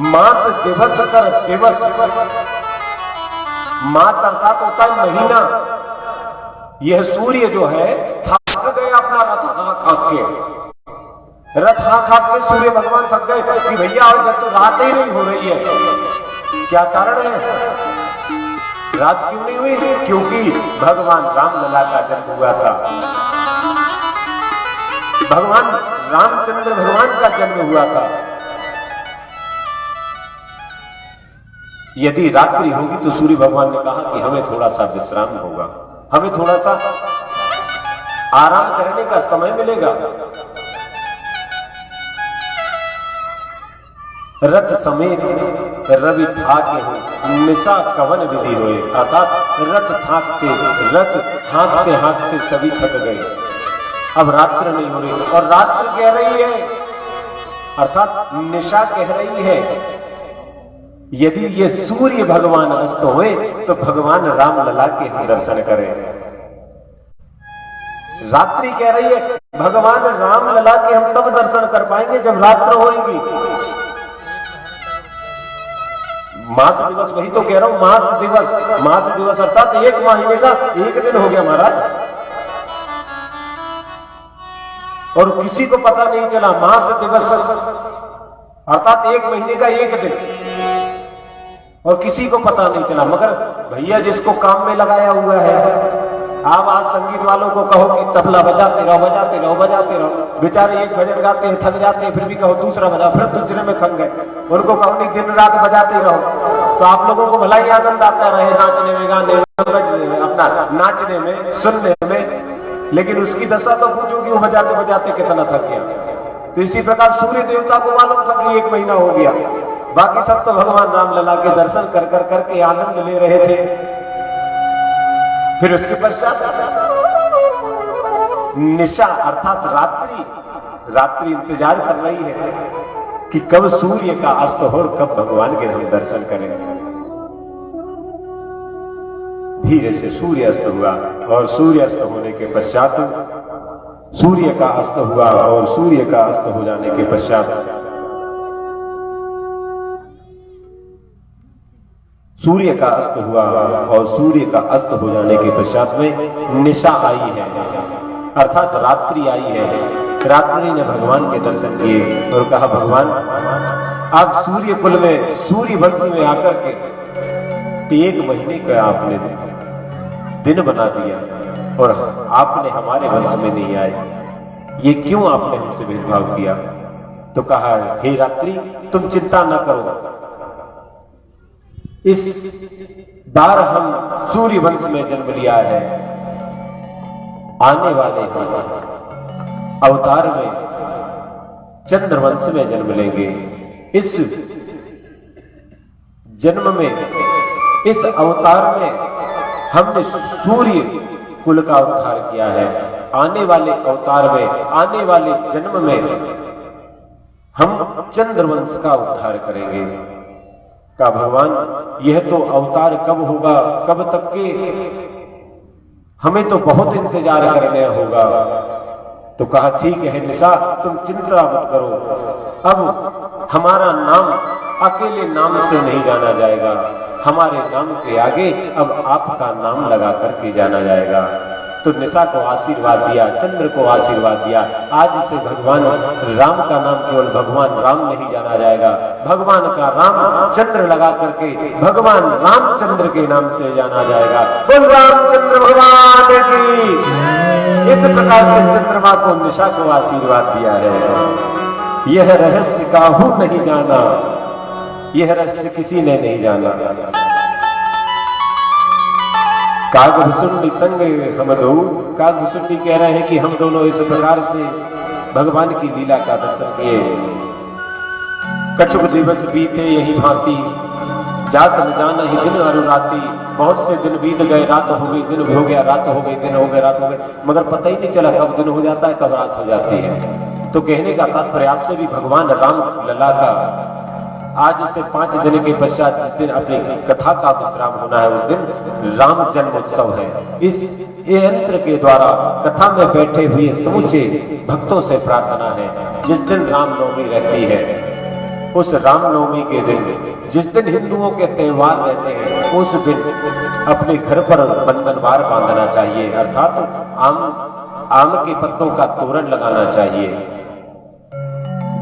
Speaker 1: मास दिवस कर दिवस, मास अर्थात होता है महीना। यह सूर्य जो है थक गया अपना रथ हाँक हाँक के, रथ हाँक हाँक के सूर्य भगवान थक गए कि भैया और जब तो रात ही नहीं हो रही है। क्या कारण है, रात क्यों नहीं हुई? क्योंकि भगवान रामलला का जन्म हुआ था, भगवान रामचंद्र भगवान का जन्म हुआ था। यदि रात्रि होगी तो सूर्य भगवान ने कहा कि हमें थोड़ा सा विश्राम होगा, हमें थोड़ा सा आराम करने का समय मिलेगा। रथ समेत रवि था के हो, निशा कवन विधि होए। अर्थात रथ हाँकते हाँकते सभी थक गए, अब रात्र नहीं हो रही, और रात्र कह रही है अर्थात निशा कह रही है। यदि ये सूर्य भगवान अस्त हुए तो भगवान रामलला के हम दर्शन करें। रात्रि कह रही है भगवान रामलला के हम तब दर्शन कर पाएंगे जब रात्र होगी। मास दिवस, वही तो कह रहा हूं, मास दिवस अर्थात एक महीने का एक दिन हो गया महाराज, और किसी को पता नहीं चला। मास दिवस अर्थात एक महीने का एक दिन, और किसी को पता नहीं चला। मगर भैया जिसको काम में लगाया हुआ है, आप आज संगीत वालों को कहो कि तबला बजाते रहो, बेचारे एक भजन गाते हैं थक जाते हैं, फिर भी कहो दूसरा बजाओ, फिर दूसरे में थक गए। उनको कहो नहीं दिन रात बजाते रहो, तो आप लोगों को भला ही आनंद आता रहे नाचने में, गाने में, अपना नाचने में, सुनने में। लेकिन उसकी दशा तो पूछो कि वो बजाते बजाते कितना थक गया। तो इसी प्रकार सूर्य देवता को मालूम था कि एक महीना हो गया, बाकी सब तो भगवान रामलला के दर्शन कर करके आनंद ले रहे थे। फिर उसके पश्चात निशा अर्थात रात्रि इंतजार कर रही है कि कब सूर्य का अस्त हो और कब भगवान के हम दर्शन करेंगे। धीरे से सूर्य अस्त हुआ, और सूर्य अस्त होने के पश्चात सूर्य का अस्त हुआ, और सूर्य का अस्त हो जाने के पश्चात सूर्य का अस्त हुआ, और सूर्य का अस्त हो जाने के पश्चात में निशा आई है, अर्थात रात्रि आई है। रात्रि ने भगवान के दर्शन किए और कहा भगवान आप सूर्य कुल में, सूर्य वंश में आकर के एक महीने का आपने दिन बना दिया, और आपने हमारे वंश में नहीं आए, ये क्यों आपने हमसे भेदभाव किया? तो कहा हे रात्रि तुम चिंता न करो, इस बार हम सूर्य वंश में जन्म लिया है, आने वाले अवतार में चंद्रवंश में जन्म लेंगे। इस जन्म में, इस अवतार में हमने सूर्य कुल का उद्धार किया है, आने वाले अवतार में, आने वाले जन्म में हम चंद्रवंश का उद्धार करेंगे। का भगवान यह तो अवतार कब होगा, कब तक के, हमें तो बहुत इंतजार करना होगा। तो कहा ठीक है निशा तुम चिंता मत करो, अब हमारा नाम अकेले नाम से नहीं जाना जाएगा, हमारे नाम के आगे अब आपका नाम लगा करके जाना जाएगा। तो निशा को आशीर्वाद दिया, चंद्र को आशीर्वाद दिया, आज से भगवान राम का नाम केवल भगवान राम नहीं जाना जाएगा, भगवान का राम चंद्र लगा करके भगवान रामचंद्र के नाम से जाना जाएगा। बोल रामचंद्र भगवान की। इस प्रकार से चंद्रमा को निशा को आशीर्वाद दिया है। यह रहस्य काहू नहीं जाना, यह रहस्य किसी ने नहीं जाना। कागभुसुंडी संग हम दो। कागभुसुंडी कह रहे हैं कि हम दोनों इस प्रकार से भगवान की लीला का दर्शन किए। कछुक दिवस बीते यही भांति, जात न जाना ही दिन और राती। बहुत से दिन बीत गए, रात हो गई, दिन हो गया, रात हो गई, दिन हो गए, रात हो गए, मगर पता ही नहीं चला कब दिन हो जाता है, कब रात हो जाती है। तो कहने का तात्पर्य आपसे भी भगवान राम लला का आज से 5 दिन के पश्चात जिस दिन अपनी कथा का विश्राम होना है, उस दिन राम जन्मोत्सव है। इस यंत्र के द्वारा कथा में बैठे हुए समूचे भक्तों से प्रार्थना है, जिस दिन रामनवमी रहती है, उस रामनवमी के दिन, जिस दिन हिंदुओं के त्योहार रहते हैं, उस दिन अपने घर पर बंधनवार बांधना चाहिए, अर्थात आम के पत्तों का तोरण लगाना चाहिए।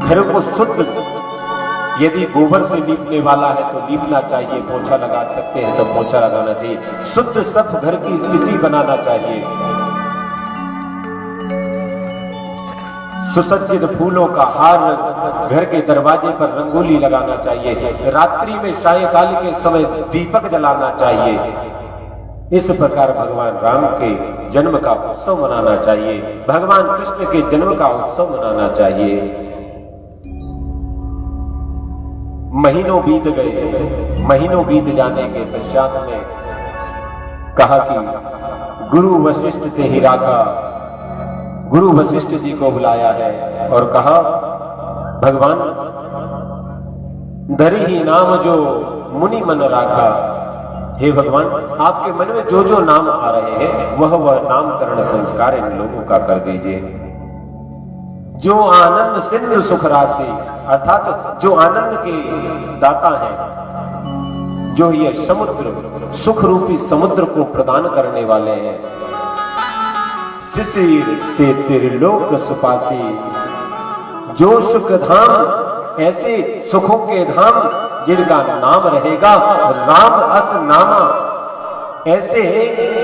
Speaker 1: घर को शुद्ध, यदि गोबर से लीपने वाला है तो लीपना चाहिए, पोछा लगा सकते हैं तो पोछा लगाना चाहिए, शुद्ध साफ घर की स्थिति बनाना चाहिए। सुसज्जित फूलों का हार घर के दरवाजे पर रंगोली लगाना चाहिए। रात्रि में सायंकाल के समय दीपक जलाना चाहिए। इस प्रकार भगवान राम के जन्म का उत्सव मनाना चाहिए, भगवान कृष्ण के जन्म का उत्सव मनाना चाहिए। महीनों बीत गए, महीनों बीत जाने के पश्चात में कहा कि गुरु वशिष्ठ से ही राखा, गुरु वशिष्ठ जी को बुलाया है और कहा भगवान धरी ही नाम जो मुनि मन राखा। हे भगवान, आपके मन में जो जो नाम आ रहे हैं वह नामकरण संस्कार इन लोगों का कर दीजिए। जो आनंद सिंधु सुख राशि, अर्थात जो आनंद के दाता हैं, जो ये समुद्र सुख रूपी समुद्र को प्रदान करने वाले हैं। शिशिर ते त्रिलोक सुपासी, जो सुख धाम, ऐसे सुखों के धाम जिनका नाम रहेगा राम अस नामा, ऐसे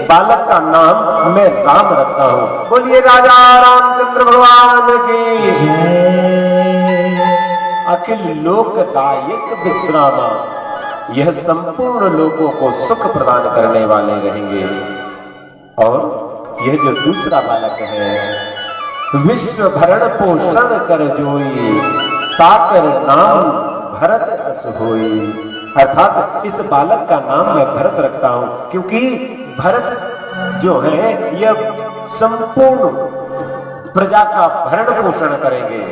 Speaker 1: बालक का नाम मैं राम रखता हूं। बोलिए राजा रामचंद्र भगवान की। अखिल लोकदायक विश्रामा, यह संपूर्ण लोगों को सुख प्रदान करने वाले रहेंगे। और यह जो दूसरा बालक है, विश्व भरण पोषण कर जोई, ताकर नाम भरत अस होई, अर्थात इस बालक का नाम मैं भरत रखता हूं, क्योंकि भरत जो है यह संपूर्ण प्रजा का भरण पोषण करेंगे,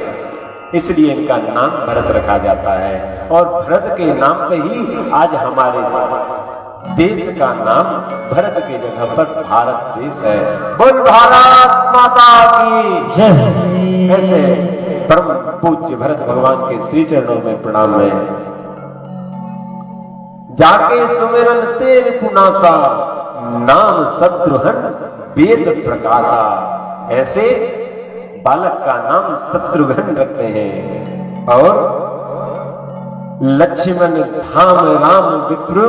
Speaker 1: इसलिए इनका नाम भरत रखा जाता है। और भरत के नाम पे ही आज हमारे देश का नाम भरत के जगह पर भारत देश है। बोल भारत माता की। ऐसे परम पूज्य भरत भगवान के श्री चरणों में प्रणाम है। जाके सुमिरन तेरे पुनासा, नाम शत्रुघ्न वेद प्रकाशा। ऐसे बालक का नाम शत्रुघ्न रखते हैं। और लक्ष्मण धाम राम विप्र,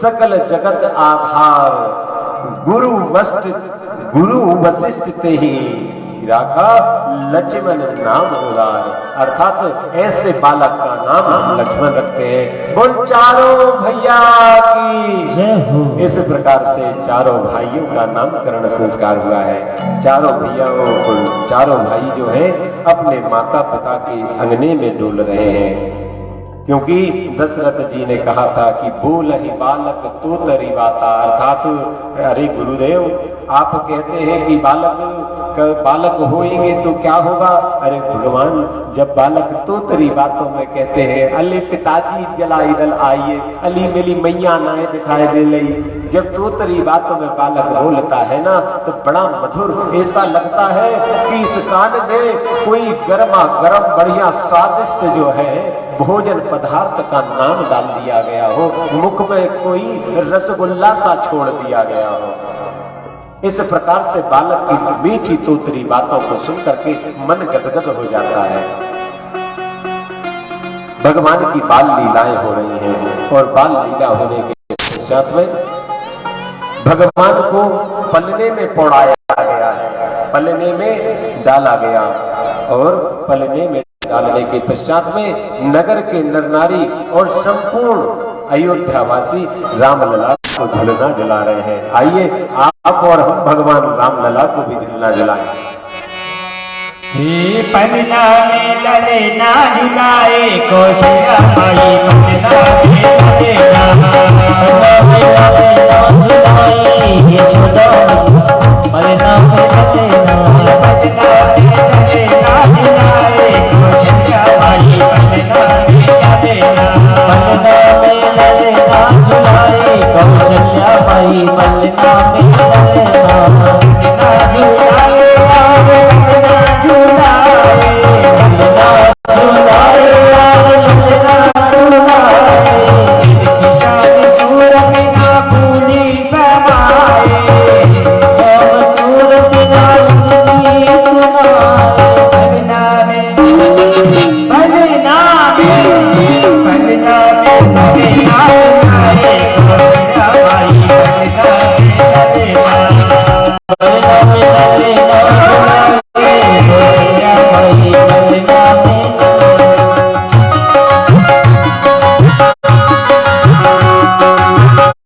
Speaker 1: सकल जगत आधार, गुरु वशिष्ठ ते ही राखा, लक्ष्मण नाम उदार। अर्थात ऐसे बालक का नाम हम लक्ष्मण रखते हैं। बोल चारों भैया की। इस प्रकार से चारों भाइयों का नामकरण संस्कार हुआ है। चारों भैया, चारों भाई जो है अपने माता पिता के अंगने में डोल रहे हैं, क्योंकि दशरथ जी ने कहा था कि बोल ही बालक तो तरी बाता, अर्थात अरे गुरुदेव आप कहते हैं कि बालक होएंगे तो क्या होगा। अरे भगवान, जब बालक तो तरी बातों में कहते हैं अली पिताजी जला इधर आइए, अली मेरी मैया नाए दिखाई दे लई, जब तो तरी बातों में बालक बोलता है ना तो बड़ा मधुर, ऐसा लगता है कि इस कान में कोई गर्मा गर्म बढ़िया स्वादिष्ट जो है भोजन पदार्थ का नाम डाल दिया गया हो, मुख में कोई रसगुल्ला सा छोड़ दिया गया हो। इस प्रकार से बालक की मीठी तोतरी बातों को सुनकर के मन गदगद हो जाता है। भगवान की बाल लीलाएं हो रही हैं और बाल लीला होने के पश्चात में भगवान को पलने में पौड़ाया गया है, पलने में डाला गया। और पलने में डालने के पश्चात में नगर के नर नारी और संपूर्ण अयोध्यावासी रामलला को झुलना झुला रहे हैं। आइए आप और हम भगवान राम लला को भी झुलना झुलाएं।
Speaker 2: हे पलना में ललना झुलाए कौशल्या माई पलना में ललना झुलाए यशोदा पलना में ललना झुलाए कौशल्या माई पलना में ललना झुलाए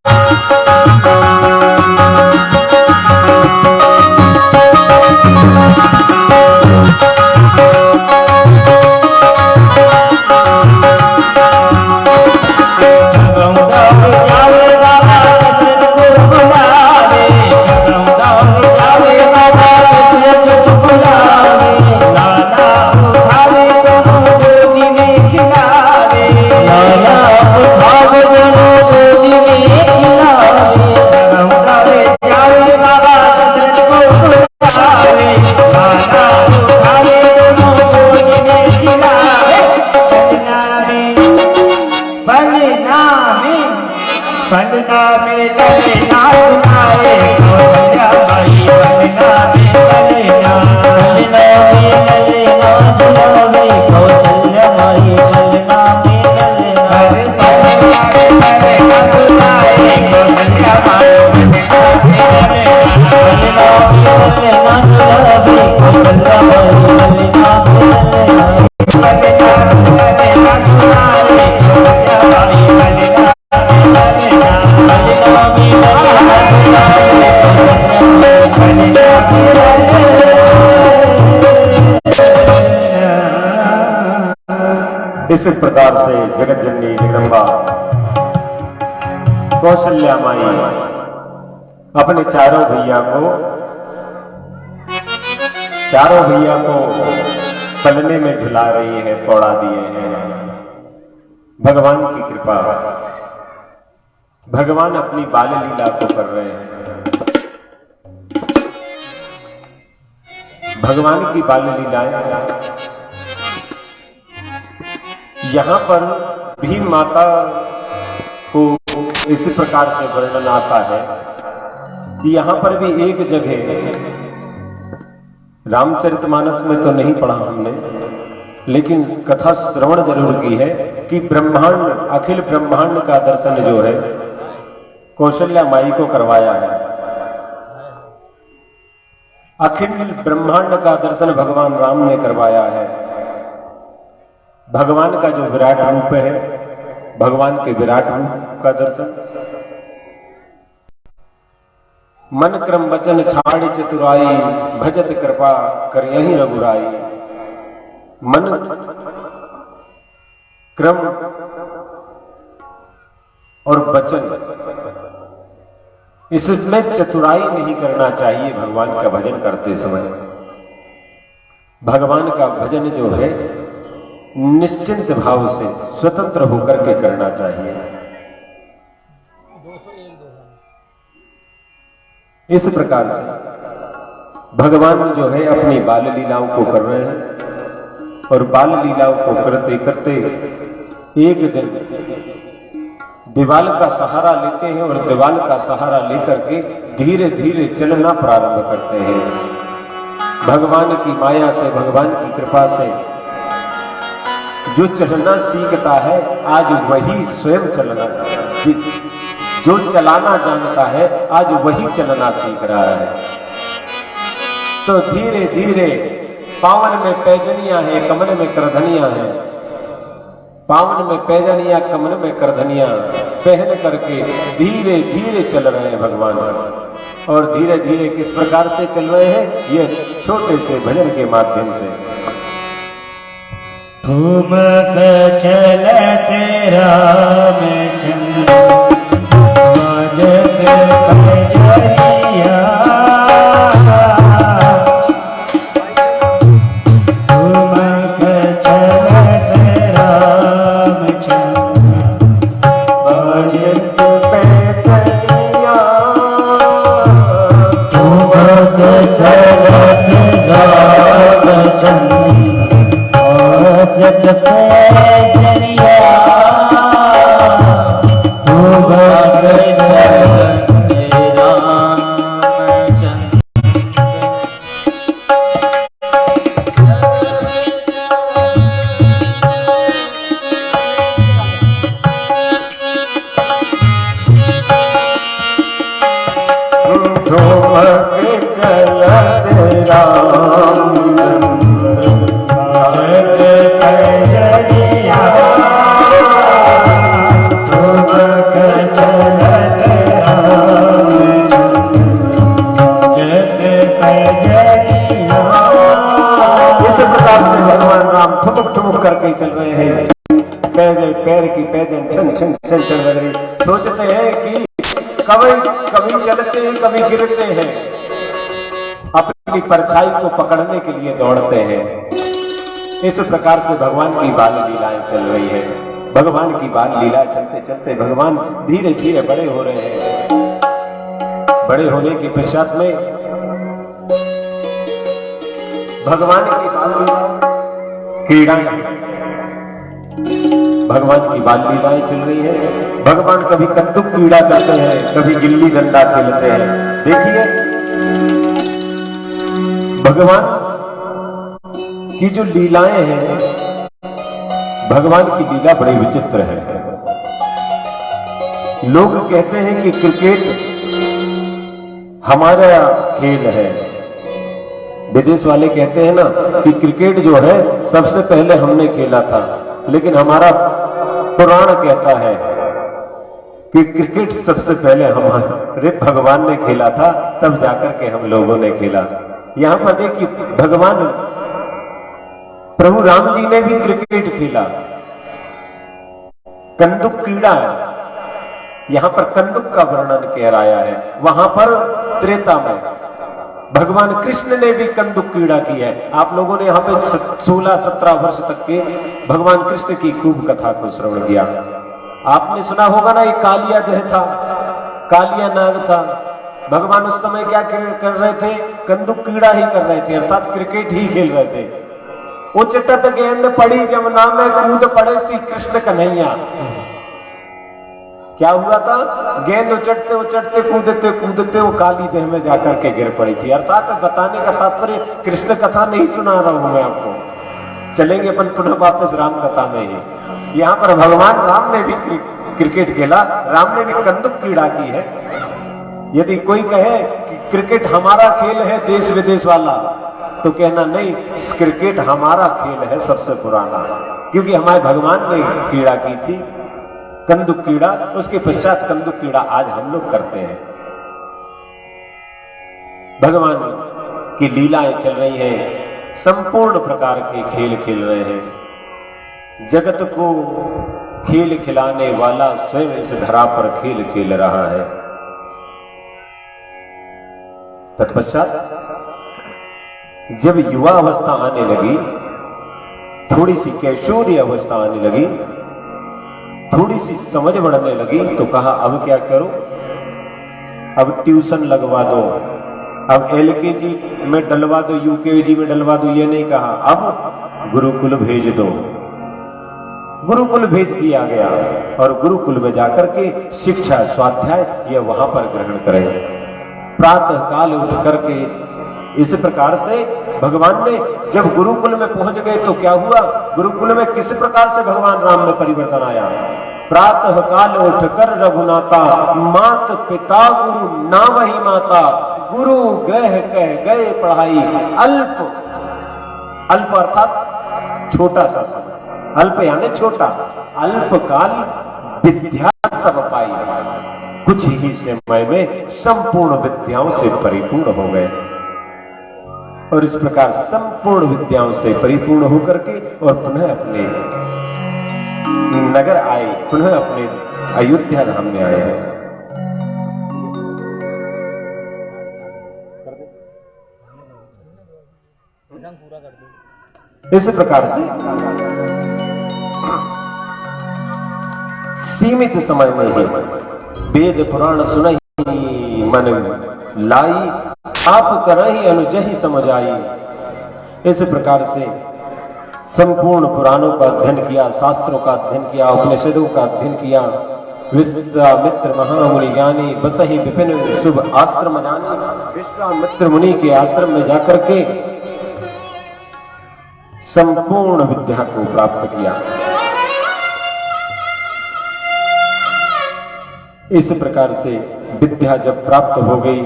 Speaker 2: कौशल्या माई पलना में
Speaker 1: इस प्रकार से जगत जननी जगदम्बा कौशल्या माई अपने चारों भैया को पलने में झुला रही है, पौड़ा दिए हैं। भगवान की कृपा, भगवान अपनी बाल लीला को कर रहे हैं। भगवान की बाल लीलाएं यहां पर भीम माता को इसी प्रकार से वर्णन आता है कि यहां पर भी एक जगह, रामचरितमानस में तो नहीं पढ़ा हमने, लेकिन कथा श्रवण जरूर की है कि ब्रह्मांड, अखिल ब्रह्मांड का दर्शन जो है कौशल्या माई को करवाया है। अखिल ब्रह्मांड का दर्शन भगवान राम ने करवाया है। भगवान का जो विराट रूप है, भगवान के विराट रूप का दर्शन, मन क्रम वचन छाड़ चतुराई, भजत कृपा कर यही रघुराई। मन क्रम और वचन, इसमें चतुराई नहीं करना चाहिए। भगवान का भजन करते समय भगवान का भजन जो है निश्चिंत भाव से स्वतंत्र होकर के करना चाहिए। इस प्रकार से भगवान जो है अपनी बाल लीलाओं को कर रहे हैं और बाल लीलाओं को करते करते एक दिन दीवाल का सहारा लेते हैं और दीवाल का सहारा लेकर के धीरे धीरे चलना प्रारंभ करते हैं। भगवान की माया से, भगवान की कृपा से जो चलना सीखता है आज वही स्वयं चलना, जो चलाना जानता है आज वही चलना सीख रहा है। तो धीरे धीरे पावन में पैजनियां हैं, कमर में करधनियां हैं, पावन में पैजनिया कमर में करधनिया पहन करके धीरे धीरे चल रहे हैं भगवान। और धीरे धीरे किस प्रकार से चल रहे हैं, ये छोटे से भजन के माध्यम से।
Speaker 2: ठुमक चलते रामचंद्र बाजत पैजनिया, ठुमक चलते रामचंद्र बाजत पैजनिया, ठुमक चलते रामचंद्र जग पैजनिया, ठुमक चलते रामचंद्र।
Speaker 1: ठुमुक करके चल रहे हैं, पैर की पैजन छन छन छन छन बज रही। सोचते हैं कि कभी चलते हैं कभी गिरते हैं, अपनी परछाई को पकड़ने के लिए दौड़ते हैं। इस प्रकार से भगवान की बाल लीलाएं चल रही है। भगवान की बाल लीला चलते चलते भगवान धीरे धीरे बड़े हो रहे हैं। बड़े होने के पश्चात में भगवान की बाल लीला क्रीड़ाएं, भगवान की बाल लीलाएं चल रही है। भगवान कभी कंदुक क्रीड़ा करते हैं, कभी गिल्ली डंडा खेलते हैं। देखिए भगवान की जो लीलाएं हैं, भगवान की लीला बड़ी विचित्र है। लोग कहते हैं कि क्रिकेट हमारा खेल है। विदेश वाले कहते हैं ना कि क्रिकेट जो है सबसे पहले हमने खेला था, लेकिन हमारा पुराण कहता है कि क्रिकेट सबसे पहले हमारे भगवान ने खेला था, तब जाकर के हम लोगों ने खेला। यहां पर देखिए भगवान प्रभु राम जी ने भी क्रिकेट खेला, कंदुक क्रीड़ा है। यहां पर कंदुक का वर्णन कहराया है, वहां पर त्रेता में भगवान कृष्ण ने भी कंदुक क्रीड़ा की है। आप लोगों ने यहाँ पे 16-17 वर्ष तक के भगवान कृष्ण की खूब कथा को श्रवण किया। आपने सुना होगा ना, ये कालिया देह था, कालिया नाग था। भगवान उस समय क्या कर रहे थे, कंदुक क्रीड़ा ही कर रहे थे, अर्थात क्रिकेट ही खेल रहे थे। उचटत गेंद पड़ी जमुना में कूद पड़े श्री कृष्ण कन्हैया। क्या हुआ था, गेंद उचटते उचटते कूदते कूदते वो काली देह में जाकर के गिर पड़ी थी। अर्थात बताने का तात्पर्य कृष्ण कथा नहीं सुना रहा हूं मैं आपको, चलेंगे अपन पुनः वापस राम कथा में ही। यहां पर भगवान राम ने भी क्रिकेट खेला, राम ने भी कंदुक क्रीड़ा की है। यदि कोई कहे कि क्रिकेट हमारा खेल है देश विदेश वाला, तो कहना नहीं, क्रिकेट हमारा खेल है सबसे पुराना, क्योंकि हमारे भगवान ने क्रीड़ा की थी कंदुक क्रीड़ा। उसके पश्चात कंदुक क्रीड़ा आज हम लोग करते हैं। भगवान की लीलाएं चल रही हैं, संपूर्ण प्रकार के खेल खेल रहे हैं। जगत को खेल खिलाने वाला स्वयं इस धरा पर खेल खेल रहा है। तत्पश्चात जब युवा अवस्था आने लगी, थोड़ी सी कैशोरी अवस्था आने लगी, थोड़ी सी समझ बढ़ने लगी, तो कहा अब क्या करो, अब ट्यूशन लगवा दो, अब एलकेजी में डलवा दो, यूकेजी में डलवा दो। ये नहीं कहा, अब गुरुकुल भेज दो। गुरुकुल भेज दिया गया और गुरुकुल में जाकर के शिक्षा स्वाध्याय ये वहां पर ग्रहण करें। प्रातः काल उठ करके इस प्रकार से भगवान ने जब गुरुकुल में पहुंच गए तो क्या हुआ, गुरुकुल में किस प्रकार से भगवान राम में परिवर्तन आया। प्रातः काल उठकर रघुनाथा, मात पिता गुरु ना वही माता, गुरु ग्रह कह गए पढ़ाई। अल्प अल्प अर्थात छोटा सा समय, अल्प यानी छोटा, अल्पकाल विद्या सब पाई, कुछ ही समय में संपूर्ण विद्याओं से परिपूर्ण हो गए। और इस प्रकार संपूर्ण विद्याओं से परिपूर्ण होकर के और पुनः अपने नगर आए, पुनः अपने अयोध्या धाम में आए हैं। इस प्रकार से सीमित समय में ही वेद पुराण सुनहि मन लाई, आप करहि अनुजहि समझ आई। इस प्रकार से संपूर्ण पुराणों का अध्ययन किया, शास्त्रों का अध्ययन किया, उपनिषदों का अध्ययन किया। विश्वामित्र महामुनि ज्ञानी बसहि विपिन शुभ आश्रम जानी, विश्वामित्र मुनि के आश्रम में जाकर के संपूर्ण विद्या को प्राप्त किया। इस प्रकार से विद्या जब प्राप्त हो गई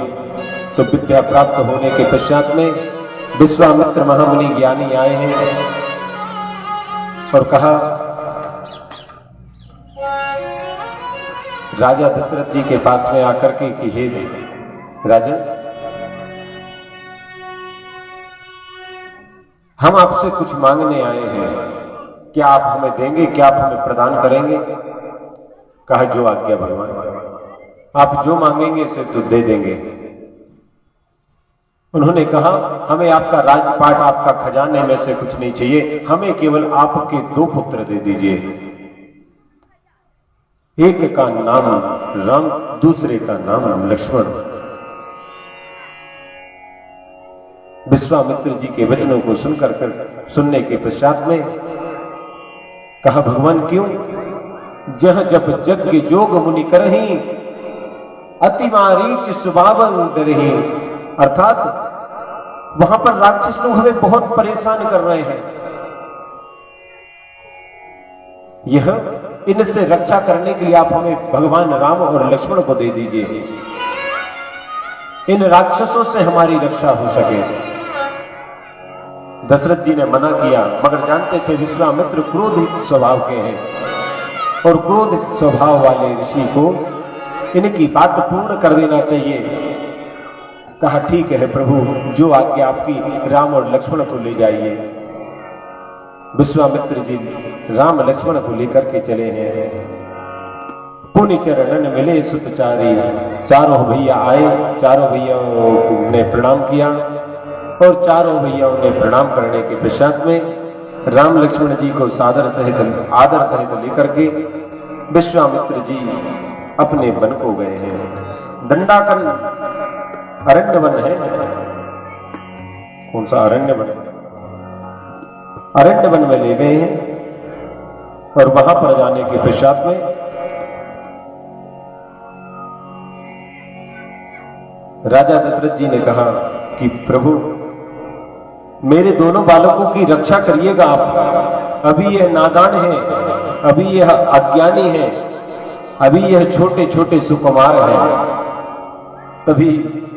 Speaker 1: तो विद्या प्राप्त होने के पश्चात में विश्वामित्र महामुनि ज्ञानी आए हैं और कहा, राजा दशरथ जी के पास में आकर के कि हे राजन, हम आपसे कुछ मांगने आए हैं, क्या आप हमें देंगे, क्या आप हमें प्रदान करेंगे? कहा, जो आज्ञा भगवान, आप जो मांगेंगे उसे तो दे देंगे। उन्होंने कहा, हमें आपका राजपाट, आपका खजाने में से कुछ नहीं चाहिए, हमें केवल आपके 2 पुत्र दे दीजिए। एक का नाम राम, दूसरे का नाम लक्ष्मण। विश्वामित्र जी के वचनों को सुनने के पश्चात में कहा, भगवान क्यों? जह जब यज्ञ जोग मुनि करही, अति मारीच सुभावन डरही। अर्थात वहां पर राक्षस लोग हमें बहुत परेशान कर रहे हैं, यह इनसे रक्षा करने के लिए आप हमें भगवान राम और लक्ष्मण को दे दीजिए, इन राक्षसों से हमारी रक्षा हो सके। दशरथ जी ने मना किया, मगर जानते थे विश्वामित्र क्रोधित स्वभाव के हैं और क्रोधित स्वभाव वाले ऋषि को इनकी बात पूर्ण कर देना चाहिए। कहा, ठीक है प्रभु, जो आज्ञा आपकी, राम और लक्ष्मण को ले जाइए। विश्वामित्र जी राम लक्ष्मण को लेकर के चले हैं। पुनि चरणन मिले सुतचारी, चारों भैया आए, चारों भैयाओं ने प्रणाम किया और चारों भैयाओं ने प्रणाम करने के पश्चात में राम लक्ष्मण जी को आदर सहित लेकर के विश्वामित्र जी अपने वन को गए हैं। दंडाकन अरण्य वन है। कौन सा अरण्य वन? अरण्य वन में ले गए हैं और वहां पर जाने के पश्चात में राजा दशरथ जी ने कहा कि प्रभु, मेरे दोनों बालकों की रक्षा करिएगा आप। अभी यह नादान है, अभी यह अज्ञानी है, अभी यह छोटे छोटे सुकुमार हैं। तभी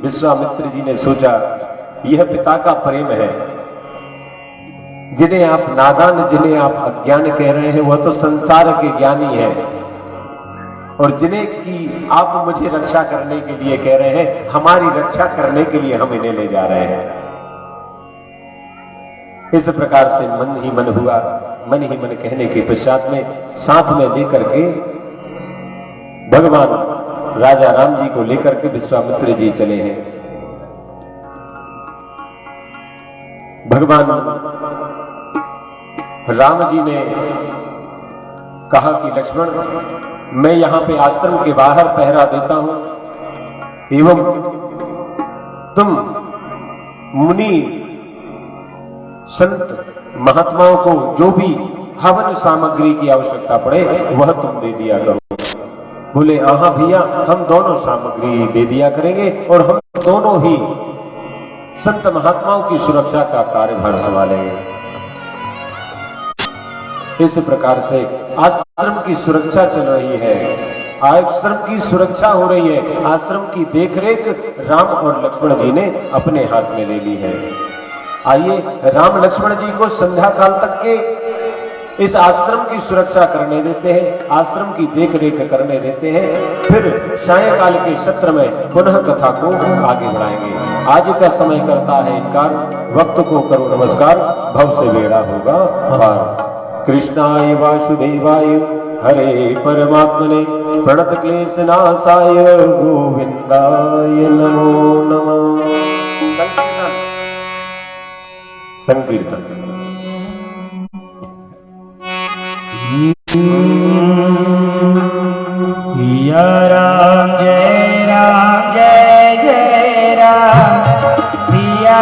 Speaker 1: विश्वामित्र जी ने सोचा, यह पिता का प्रेम है। जिन्हें आप नादान, जिन्हें आप अज्ञान कह रहे हैं, वह तो संसार के ज्ञानी है, और जिन्हें कि आप मुझे रक्षा करने के लिए कह रहे हैं, हमारी रक्षा करने के लिए हम इन्हें ले जा रहे हैं। इस प्रकार से मन ही मन हुआ। मन ही मन कहने के पश्चात में साथ में लेकर के भगवान राजा राम जी को लेकर के विश्वामित्र जी चले हैं। भगवान राम जी ने कहा कि लक्ष्मण, मैं यहां पे आश्रम के बाहर पहरा देता हूं, एवं तुम मुनि संत महात्माओं को जो भी हवन सामग्री की आवश्यकता पड़े वह तुम दे दिया करो। बोले, हाँ भैया, हम दोनों सामग्री दे दिया करेंगे और हम दोनों ही संत महात्माओं की सुरक्षा का कार्यभार संभालेंगे। इस प्रकार से आश्रम की सुरक्षा चल रही है, आश्रम की सुरक्षा हो रही है, आश्रम की देखरेख राम और लक्ष्मण जी ने अपने हाथ में ले ली है। आइए राम लक्ष्मण जी को संध्या काल तक के इस आश्रम की सुरक्षा करने देते हैं, आश्रम की देख रेख करने देते हैं। फिर सायंकाल के सत्र में पुनः कथा को आगे बढ़ाएंगे। आज का समय करता है इनकार, वक्त को करो नमस्कार, भव से बेड़ा होगा पार। कृष्णाय वासुदेवाय हरे परमात्मने प्रणत क्लेश नाशाय गोविंदाय नमो नमः। संकीर्तन
Speaker 2: सिया राम जय जय राम, सिया